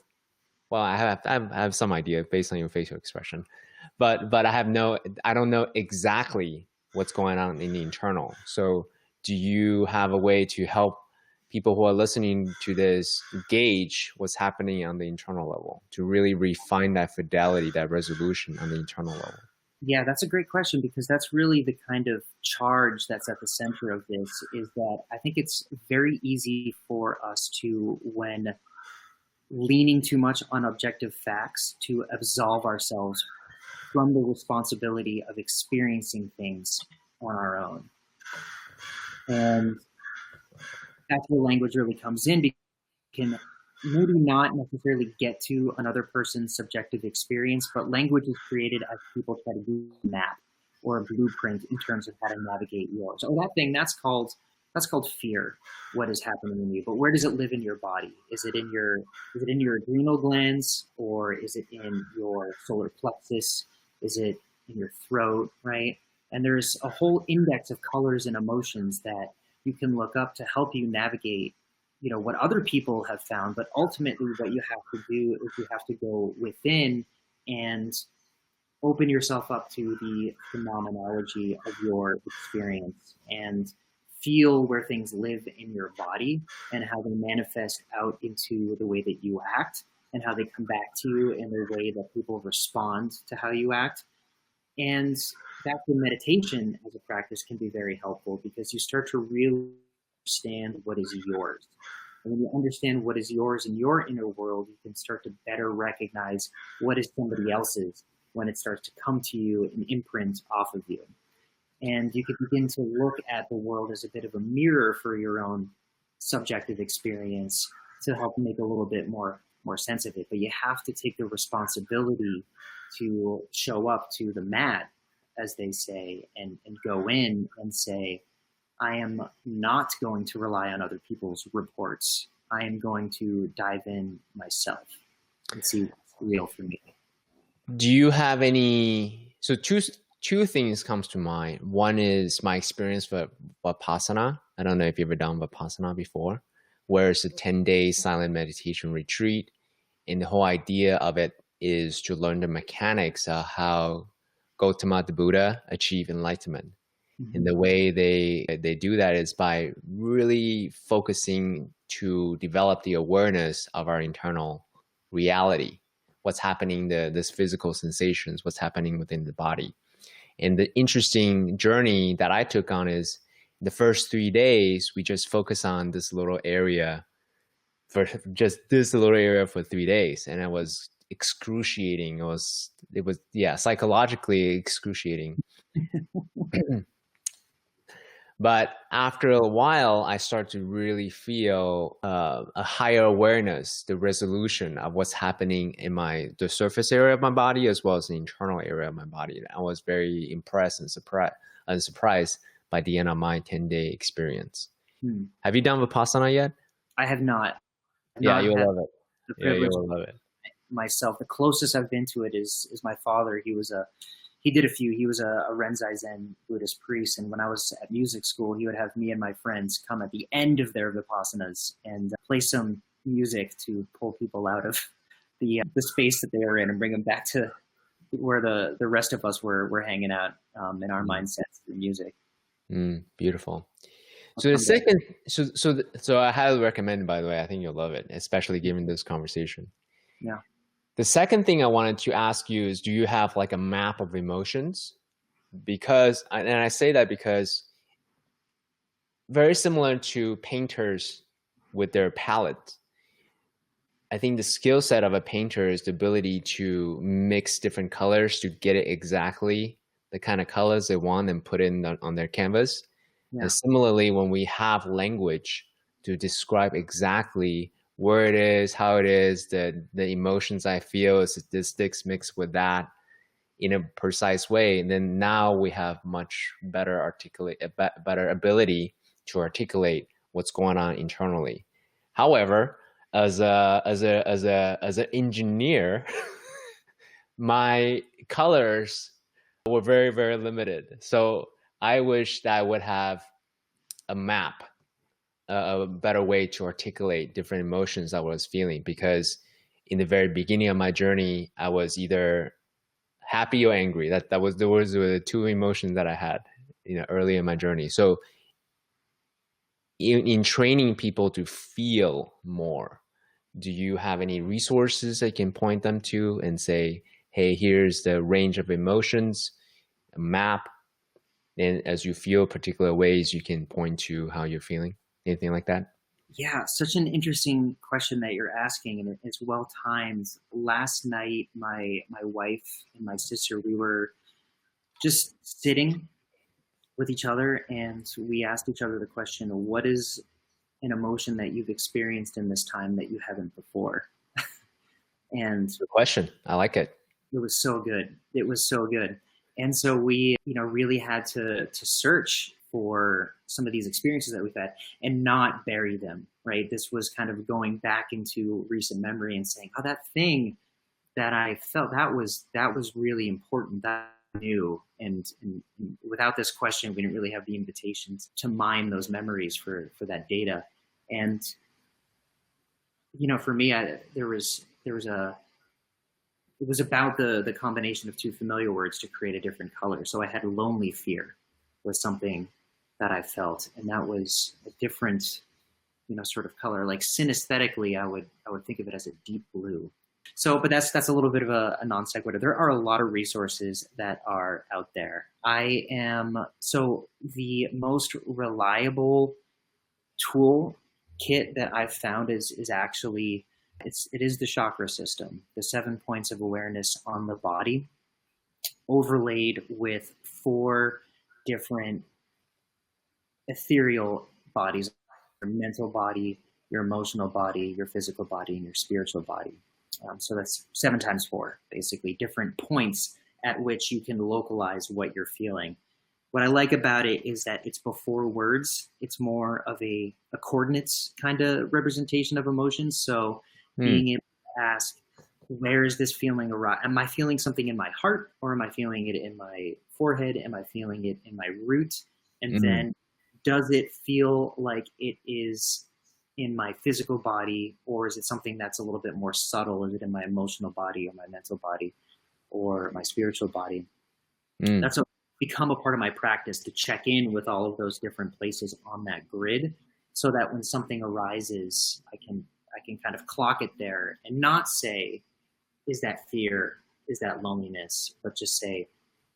Well, I have some idea based on your facial expression, but I don't know exactly what's going on in the internal. So do you have a way to help people who are listening to this gauge what's happening on the internal level, to really refine that fidelity, that resolution on the internal level? Yeah, that's a great question, because that's really the kind of charge that's at the center of this, is that I think it's very easy for us to, when leaning too much on objective facts, to absolve ourselves from the responsibility of experiencing things on our own. And that's where language really comes in, because it can maybe not necessarily get to another person's subjective experience, but language is created as people try to do a map or a blueprint in terms of how to navigate yours. Oh, that thing, that's called fear, what is happening in you. But where does it live in your body? Is it in your adrenal glands, or is it in your solar plexus? Is it in your throat, right? And there's a whole index of colors and emotions that you can look up to help you navigate, what other people have found. But ultimately what you have to do is you have to go within and open yourself up to the phenomenology of your experience and feel where things live in your body and how they manifest out into the way that you act, and how they come back to you in the way that people respond to how you act. And that's where meditation as a practice can be very helpful, because you start to really understand what is yours. And when you understand what is yours in your inner world, you can start to better recognize what is somebody else's when it starts to come to you and imprint off of you. And you can begin to look at the world as a bit of a mirror for your own subjective experience to help make a little bit more sense of it. But you have to take the responsibility to show up to the mat, as they say, and go in and say, I am not going to rely on other people's reports. I am going to dive in myself and see what's real for me. Do you have any, so two things comes to mind. One is my experience with Vipassana. I don't know if you've ever done Vipassana before, where it's a 10-day silent meditation retreat. And the whole idea of it is to learn the mechanics of how Gautama the Buddha achieved enlightenment. Mm-hmm. And the way they do that is by really focusing to develop the awareness of our internal reality, what's happening, this physical sensations, what's happening within the body. And the interesting journey that I took on is the first 3 days, we just focus on this little area for just this little area for 3 days. And it was excruciating. It was psychologically excruciating. But after a while, I start to really feel a higher awareness, the resolution of what's happening in the surface area of my body, as well as the internal area of my body. I was very impressed and surprised by the end of my 10-day experience. Have you done Vipassana yet? I have not. Yeah, you'll love it. Yeah, you'll love it. Myself, the closest I've been to it is my father. He was a Renzai Zen Buddhist priest, and when I was at music school, he would have me and my friends come at the end of their Vipassanas and play some music to pull people out of the space that they were in and bring them back to where the rest of us were hanging out in our mindsets through music. Beautiful. So the second, so I highly recommend, by the way. I think you'll love it, especially given this conversation. Yeah. The second thing I wanted to ask you is, do you have like a map of emotions? Because, and I say that because very similar to painters with their palette, I think the skill set of a painter is the ability to mix different colors to get it exactly the kind of colors they want and put in on their canvas. Yeah. And similarly, when we have language to describe exactly where it is, how it is, the emotions I feel, statistics mixed with that in a precise way, and then now we have much better better ability to articulate what's going on internally. However, as an engineer, my colors were very, very limited. So I wish that I would have a map, a better way to articulate different emotions I was feeling, because in the very beginning of my journey, I was either happy or angry. There was the two emotions that I had, early in my journey. So in training people to feel more, do you have any resources I can point them to and say, hey, here's the range of emotions, a map, and as you feel particular ways, you can point to how you're feeling? Anything like that? Yeah, such an interesting question that you're asking, and it's well timed. Last night, my wife and my sister, we were just sitting with each other, and we asked each other the question, what is an emotion that you've experienced in this time that you haven't before? And good question. I like it. It was so good. It was so good. And so we, really had to search for some of these experiences that we've had and not bury them, right? This was kind of going back into recent memory and saying, oh, that thing that I felt, that was really important, that I knew. And without this question, we didn't really have the invitations to mine those memories for that data. And, for me, it was about the combination of two familiar words to create a different color. So I had lonely fear was something that I felt, and that was a different, sort of color. Like synesthetically, I would think of it as a deep blue. So, but that's a little bit of a non sequitur. There are a lot of resources that are out there. So the most reliable tool kit that I've found is actually it is the chakra system, the 7 points of awareness on the body, overlaid with four different ethereal bodies: your mental body, your emotional body, your physical body, and your spiritual body. So that's 7 times 4, basically, different points at which you can localize what you're feeling. What I like about it is that it's before words. It's more of a coordinates kind of representation of emotions. So Hmm. being able to ask, where is this feeling arise? Am I feeling something in my heart, or am I feeling it in my forehead? Am I feeling it in my root? And Mm. then does it feel like it is in my physical body, or is it something that's a little bit more subtle? Is it in my emotional body or my mental body or my spiritual body? Mm. That's become a part of my practice to check in with all of those different places on that grid, so that when something arises, I can kind of clock it there and not say, is that fear, is that loneliness, but just say,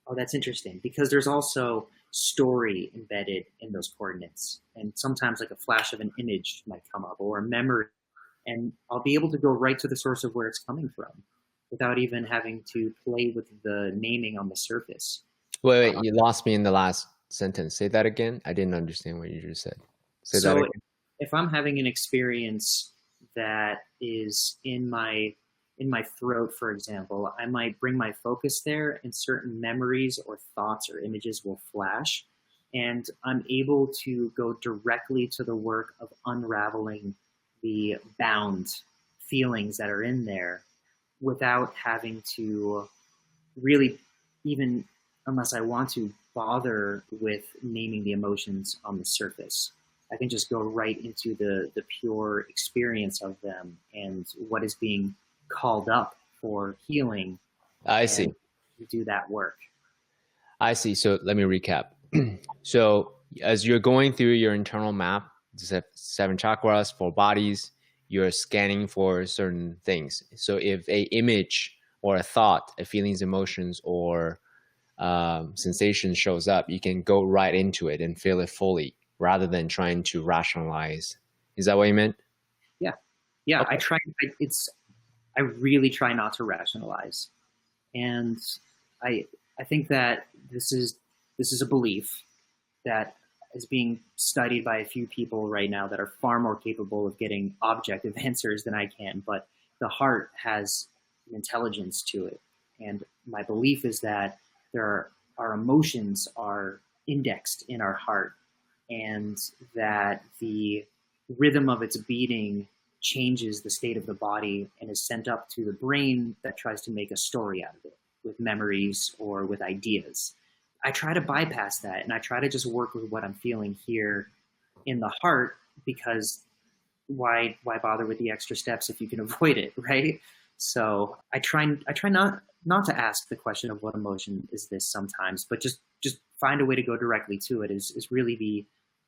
oh, that's interesting, because there's also story embedded in those coordinates, and sometimes like a flash of an image might come up, or a memory, and I'll be able to go right to the source of where it's coming from without even having to play with the naming on the surface. Wait, you lost me in the last sentence. Say that again. I didn't understand what you just said. Say that So again. if I'm having an experience that is in my throat, for example, I might bring my focus there, and certain memories or thoughts or images will flash, and I'm able to go directly to the work of unraveling the bound feelings that are in there without having to really, even unless I want to, bother with naming the emotions on the surface. I can just go right into the pure experience of them and what is being called up for healing, I and see. do that work. I see. So let me recap. So as you're going through your internal map, seven chakras, four bodies, you're scanning for certain things. So if a image or a thought, a feelings, emotions, or sensation shows up, you can go right into it and feel it fully rather than trying to rationalize. Is that what you meant? Yeah, yeah. I Okay. try. It's I really try not to rationalize, and I I think that this is a belief that is being studied by a few people right now that are far more capable of getting objective answers than I can. But the heart has an intelligence to it. And my belief is that our emotions are indexed in our heart, and that the rhythm of its beating changes the state of the body and is sent up to the brain that tries to make a story out of it with memories or with ideas. I try to bypass that, and I try to just work with what I'm feeling here in the heart, because why bother with the extra steps if you can avoid it, right? So I try not to ask the question of what emotion is this sometimes, but just find a way to go directly to it is really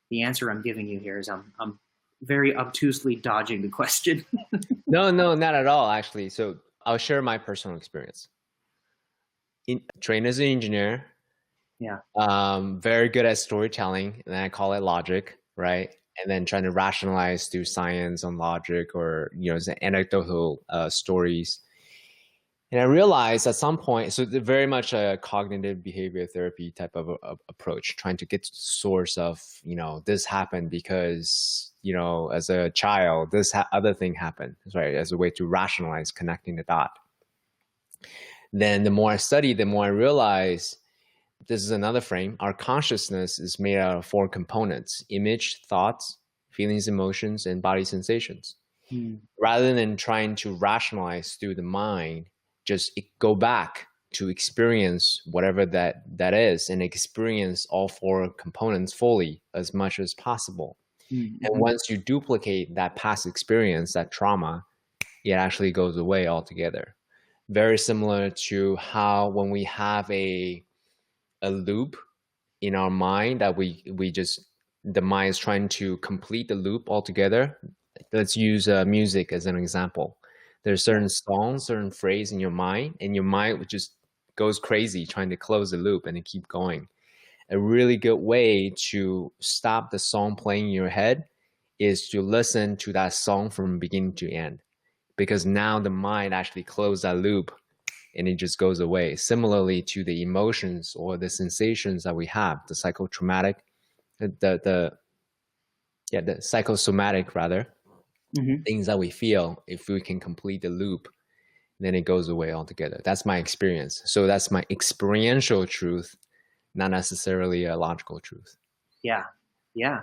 the answer I'm giving you here. Is I'm very obtusely dodging the question. No, no, not at all, actually. So I'll share my personal experience. Trained as an engineer, Yeah. very good at storytelling, and I call it logic, right? And then trying to rationalize through science and logic, or anecdotal stories. And I realized at some point, so very much a cognitive behavior therapy type of approach, trying to get to the source of, this happened because, as a child, this other thing happened, right? As a way to rationalize connecting the dot. Then the more I study, the more I realize this is another frame. Our consciousness is made out of four components: image, thoughts, feelings, emotions, and body sensations. Mm. Rather than trying to rationalize through the mind, just go back to experience whatever that is, and experience all four components fully as much as possible. And Mm-hmm. once you duplicate that past experience, that trauma, it actually goes away altogether. Very similar to how when we have a loop in our mind that we just the mind is trying to complete the loop altogether. Let's use music as an example. There's Yeah. certain songs, certain phrase in your mind, and your mind just goes crazy trying to close the loop and then keep going. A really good way to stop the song playing in your head is to listen to that song from beginning to end, because now the mind actually closes that loop and it just goes away. Similarly to the emotions or the sensations that we have, the psychotraumatic, the psychosomatic rather, things that we feel, if we can complete the loop, then it goes away altogether. That's my experience. So that's my experiential truth, not necessarily a logical truth. Yeah. Yeah.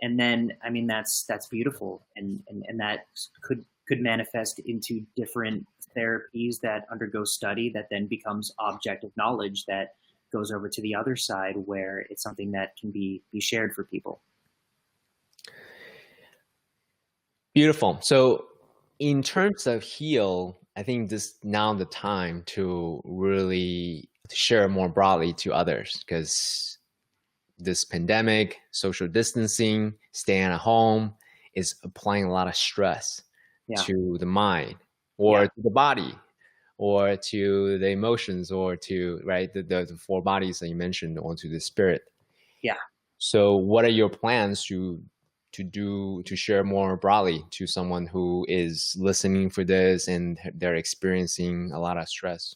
And then, I mean, that's beautiful. And that could manifest into different therapies that undergo study that then becomes objective knowledge that goes over to the other side where it's something that can be shared for people. Beautiful. So in terms of heal, I think this now the time to really share more broadly to others, because this pandemic, social distancing, staying at home is applying a lot of stress to the mind or to the body or to the emotions or to, right, the four bodies that you mentioned, or to the spirit. Yeah. So what are your plans to share more broadly to someone who is listening for this and they're experiencing a lot of stress?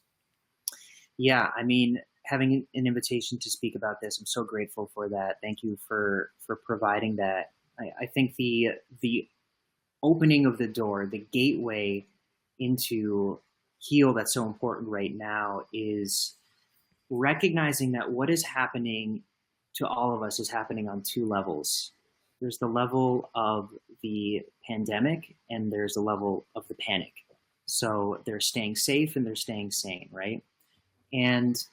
Yeah, I mean, having an invitation to speak about this, I'm so grateful for that. Thank you for providing that. I think the opening of the door, the gateway into heal that's so important right now is recognizing that what is happening to all of us is happening on two levels. There's the level of the pandemic and there's the level of the panic. So they're staying safe and they're staying sane, right? And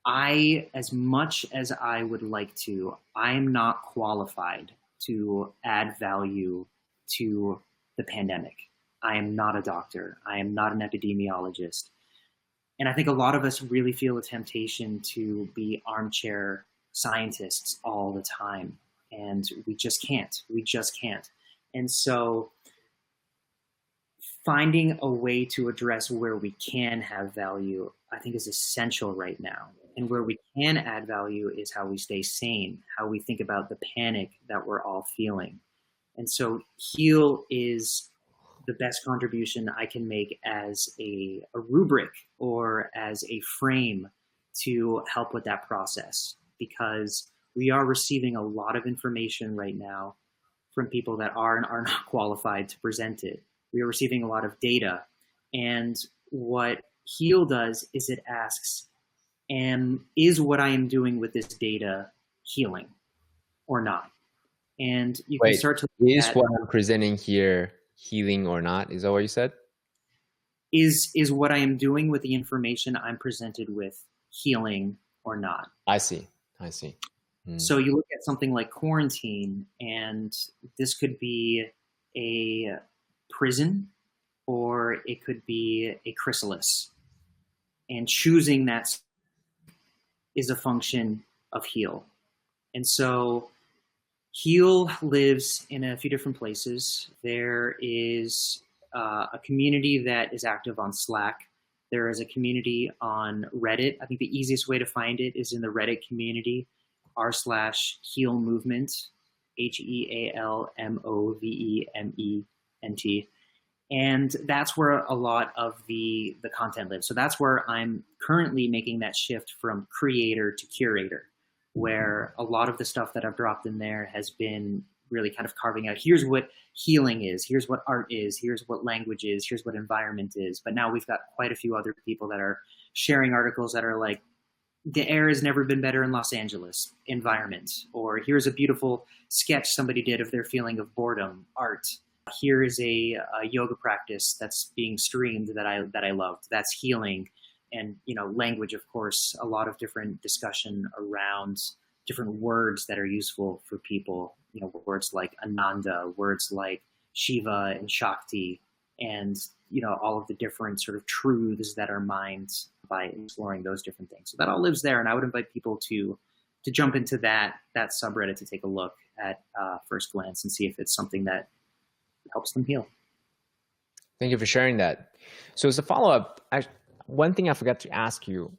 as much as I would like to, I'm not qualified to add value to the pandemic. I am not a doctor. I am not an epidemiologist. And I think a lot of us really feel a temptation to be armchair scientists all the time. And we just can't. We just can't. And so finding a way to address where we can have value, I think, is essential right now. And where we can add value is how we stay sane, how we think about the panic that we're all feeling. And so heal is the best contribution I can make as a rubric or as a frame to help with that process, because we are receiving a lot of information right now from people that are and are not qualified to present it. We are receiving a lot of data. And what heal does is it asks, is what I am doing with this data healing or not? And you can start to look at what I'm presenting here healing or not? Is that what you said? Is what I am doing with the information I'm presented with healing or not? I see. So you look at something like quarantine, and this could be a prison or it could be a chrysalis. And choosing that is a function of heal. And so heal lives in a few different places. There is a community that is active on Slack. There is a community on Reddit. I think the easiest way to find it is in the Reddit community, r/heal movement, HEALMOVEMENT. And that's where a lot of the content lives. So that's where I'm currently making that shift from creator to curator, where a lot of the stuff that I've dropped in there has been really kind of carving out, here's what healing is, here's what art is, here's what language is, here's what environment is. But now we've got quite a few other people that are sharing articles that are like, the air has never been better in Los Angeles, environment. Or here's a beautiful sketch somebody did of their feeling of boredom, art. Here is a yoga practice that's being streamed that I loved, that's healing. And, language, of course, a lot of different discussion around different words that are useful for people, words like Ananda, words like Shiva and Shakti, and, all of the different sort of truths that are mined by exploring those different things. So that all lives there. And I would invite people to jump into that subreddit to take a look at first glance and see if it's something that helps them heal. Thank you for sharing that. So as a follow-up, one thing I forgot to ask you,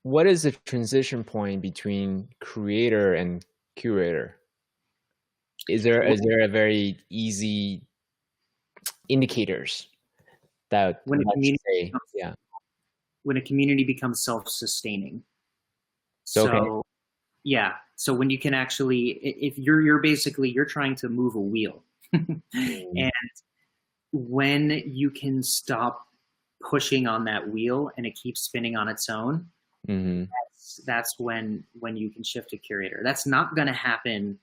what is the transition point between creator and curator? Is there a very easy indicators that When a let's community say, becomes, yeah. when a community becomes self-sustaining. So, okay. So yeah, so when you can actually, if you're basically you're trying to move a wheel, Mm, and when you can stop pushing on that wheel and it keeps spinning on its own, mm-hmm. that's when you can shift to curator. That's not going to happen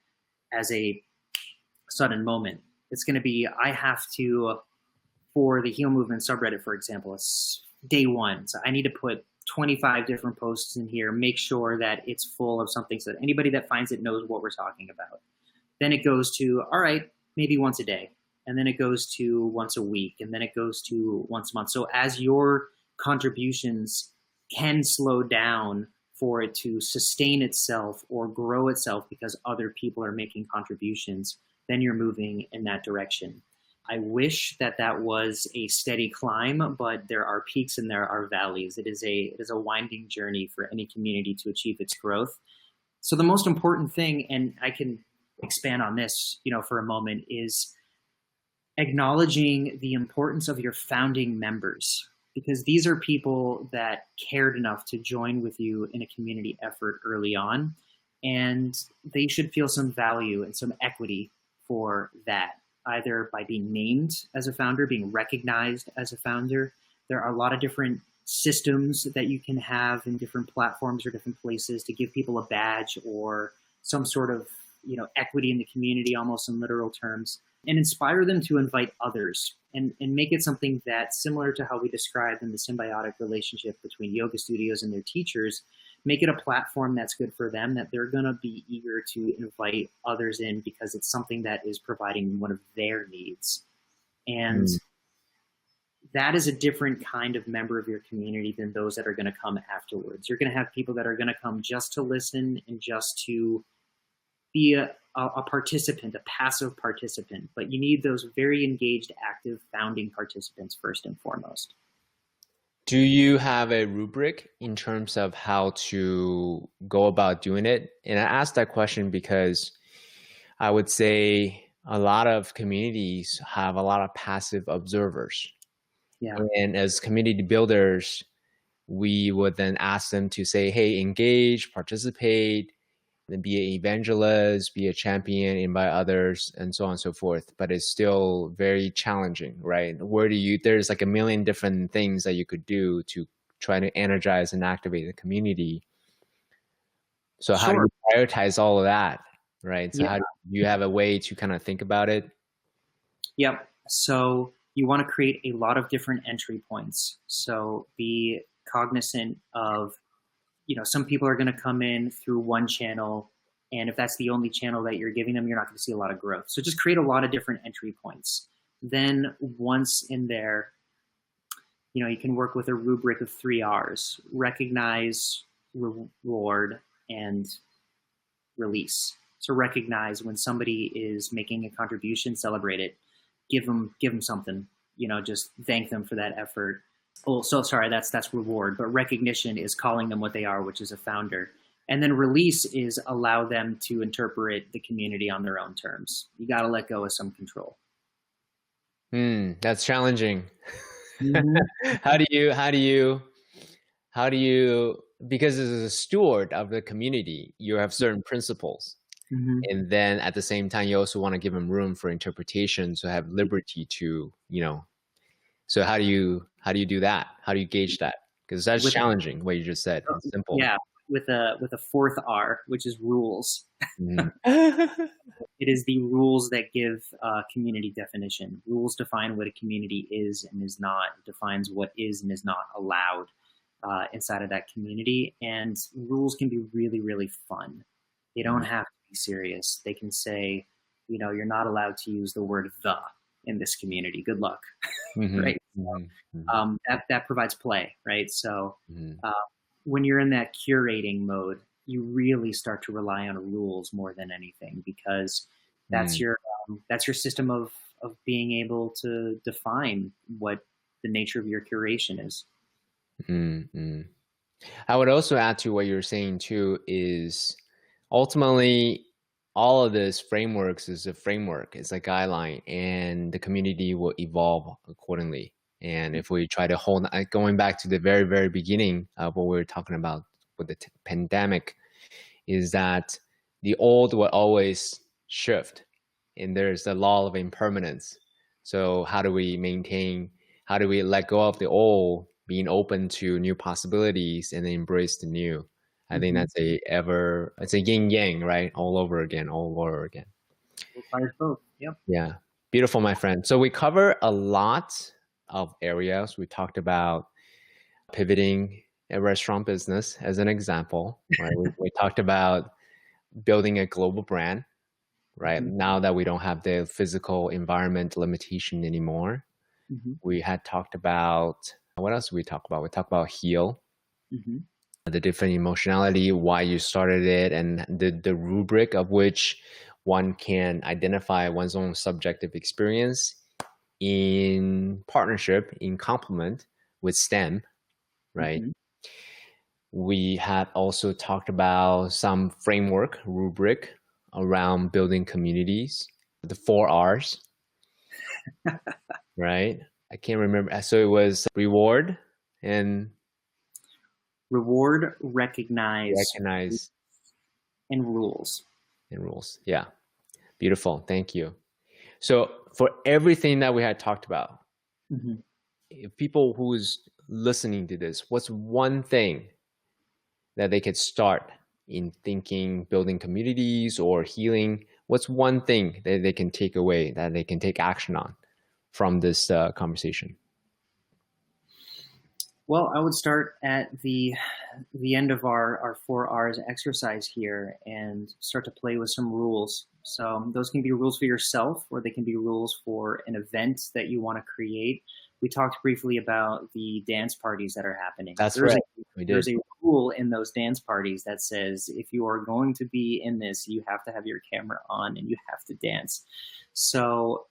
as a sudden moment. It's going to be, I have to, for the Heal Movement subreddit, for example, it's day one. So I need to put 25 different posts in here, make sure that it's full of something so that anybody that finds it knows what we're talking about. Then it goes to, all right, maybe once a day. And then it goes to once a week. And then it goes to once a month. So as your contributions can slow down for it to sustain itself or grow itself because other people are making contributions, then you're moving in that direction. I wish that that was a steady climb, but there are peaks and there are valleys. It is a winding journey for any community to achieve its growth. So the most important thing, and I can expand on this, for a moment, is acknowledging the importance of your founding members, because these are people that cared enough to join with you in a community effort early on, and they should feel some value and some equity for that, either by being named as a founder, being recognized as a founder. There are a lot of different systems that you can have in different platforms or different places to give people a badge or some sort of equity in the community, almost in literal terms, and inspire them to invite others, and make it something that's similar to how we described in the symbiotic relationship between yoga studios and their teachers. Make it a platform that's good for them, that they're going to be eager to invite others in because it's something that is providing one of their needs. And Mm. that is a different kind of member of your community than those that are going to come afterwards. You're going to have people that are going to come just to listen and just to be a participant, a passive participant, but you need those very engaged, active founding participants first and foremost. Do you have a rubric in terms of how to go about doing it? And I asked that question because I would say a lot of communities have a lot of passive observers. Yeah, And as community builders, we would then ask them to say, hey, engage, participate, then be an evangelist, be a champion, invite others, and so on and so forth. But it's still very challenging, right? There's like a million different things that you could do to try to energize and activate the community. So how do sure. you prioritize all of that, right? So Yeah, how do you have a way to kind of think about it? yep. So you want to create a lot of different entry points. So be cognizant of, some people are going to come in through one channel, and if that's the only channel that you're giving them, you're not going to see a lot of growth. So just create a lot of different entry points. Then once in there, you can work with a rubric of 3 R's: recognize, reward, and release. So recognize when somebody is making a contribution, celebrate it, give them something, just thank them for that effort. Oh, so sorry, that's reward, but recognition is calling them what they are, which is a founder. And then release is allow them to interpret the community on their own terms. You got to let go of some control. That's challenging. Mm-hmm. How do you, because as a steward of the community, you have certain principles. Mm-hmm. And then at the same time, you also want to give them room for interpretation, so have liberty to, so how do you do that? How do you gauge that? Because that's With challenging, what you just said. It's simple. yeah, with a fourth R, which is rules. Mhm. It is the rules that give community definition. Rules define what a community is and is not. It defines what is and is not allowed inside of that community. And rules can be really, really fun. They don't have to be serious. They can say, you're not allowed to use the word "the" in this community. Good luck, Mhm, right? mhm, mhm, That provides play, right? So mhm, when you're in that curating mode, you really start to rely on rules more than anything, because that's mhm, your system of being able to define what the nature of your curation is. mhm, mhm. I would also add to what you're saying too is ultimately all of this frameworks is a framework. It's a guideline, and the community will evolve accordingly. And if we try to hold, going back to the very, very beginning of what we were talking about with the pandemic, is that the old will always shift, and there's the law of impermanence. So how do we maintain, how do we let go of the old, being open to new possibilities and embrace the new? I think that's it's a yin yang, right? All over again, all over again. Requires both. Yep. Yeah. Beautiful, my friend. So we cover a lot of areas. We talked about pivoting a restaurant business as an example, right? We talked about building a global brand, right? Now that we don't have the physical environment limitation anymore. We had talked about, what else did we talk about? We talked about heal, the different emotionality, why you started it, and the rubric of which one can identify one's own subjective experience in partnership, in complement with STEM, right? We had also talked about some framework rubric around building communities, the 4 R's, right? I can't remember. So it was reward and recognize, and rules. And rules. Yeah. Beautiful. Thank you. So for everything that we had talked about, if people who's listening to this, what's one thing that they could start in thinking, building communities or healing? What's one thing that they can take away, that they can take action on from this conversation? Well, I would start at the end of our 4 R's exercise here and start to play with some rules. So those can be rules for yourself, or they can be rules for an event that you want to create. We talked briefly about the dance parties that are happening. That's right. There's a rule in those dance parties that says if you are going to be in this, you have to have your camera on and you have to dance. So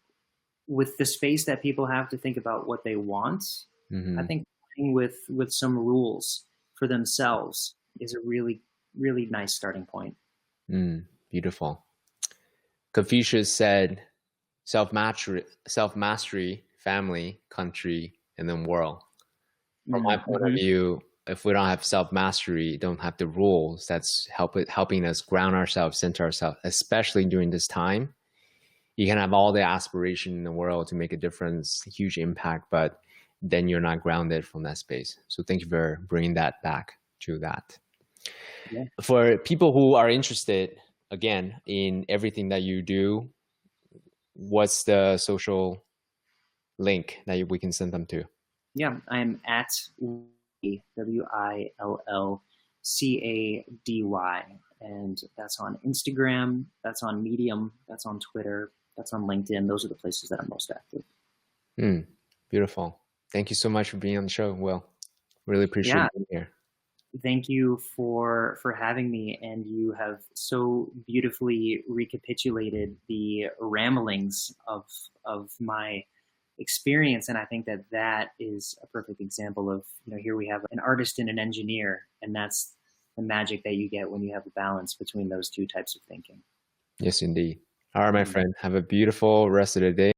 with the space that people have to think about what they want, I think with some rules for themselves is a really, really nice starting point. Beautiful. Confucius said, self-mastery, family, country, and then world. From my point of view, if we don't have self-mastery, don't have the rules, that's helping us ground ourselves, center ourselves, especially during this time. You can have all the aspiration in the world to make a difference, huge impact, but then you're not grounded from that space. So thank you for bringing that back to that. Yeah. For people who are interested, again, in everything that you do, what's the social link that we can send them to? Yeah, I'm at WILLCADY, and that's on Instagram, that's on Medium, that's on Twitter, that's on LinkedIn. Those are the places that I'm most active. Beautiful. Thank you so much for being on the show, Will. Really appreciate being here. Thank you for having me, and you have so beautifully recapitulated the ramblings of my experience, and I think that is a perfect example of, here we have an artist and an engineer, and that's the magic that you get when you have a balance between those two types of thinking. Yes, indeed. All right, my friend, have a beautiful rest of the day.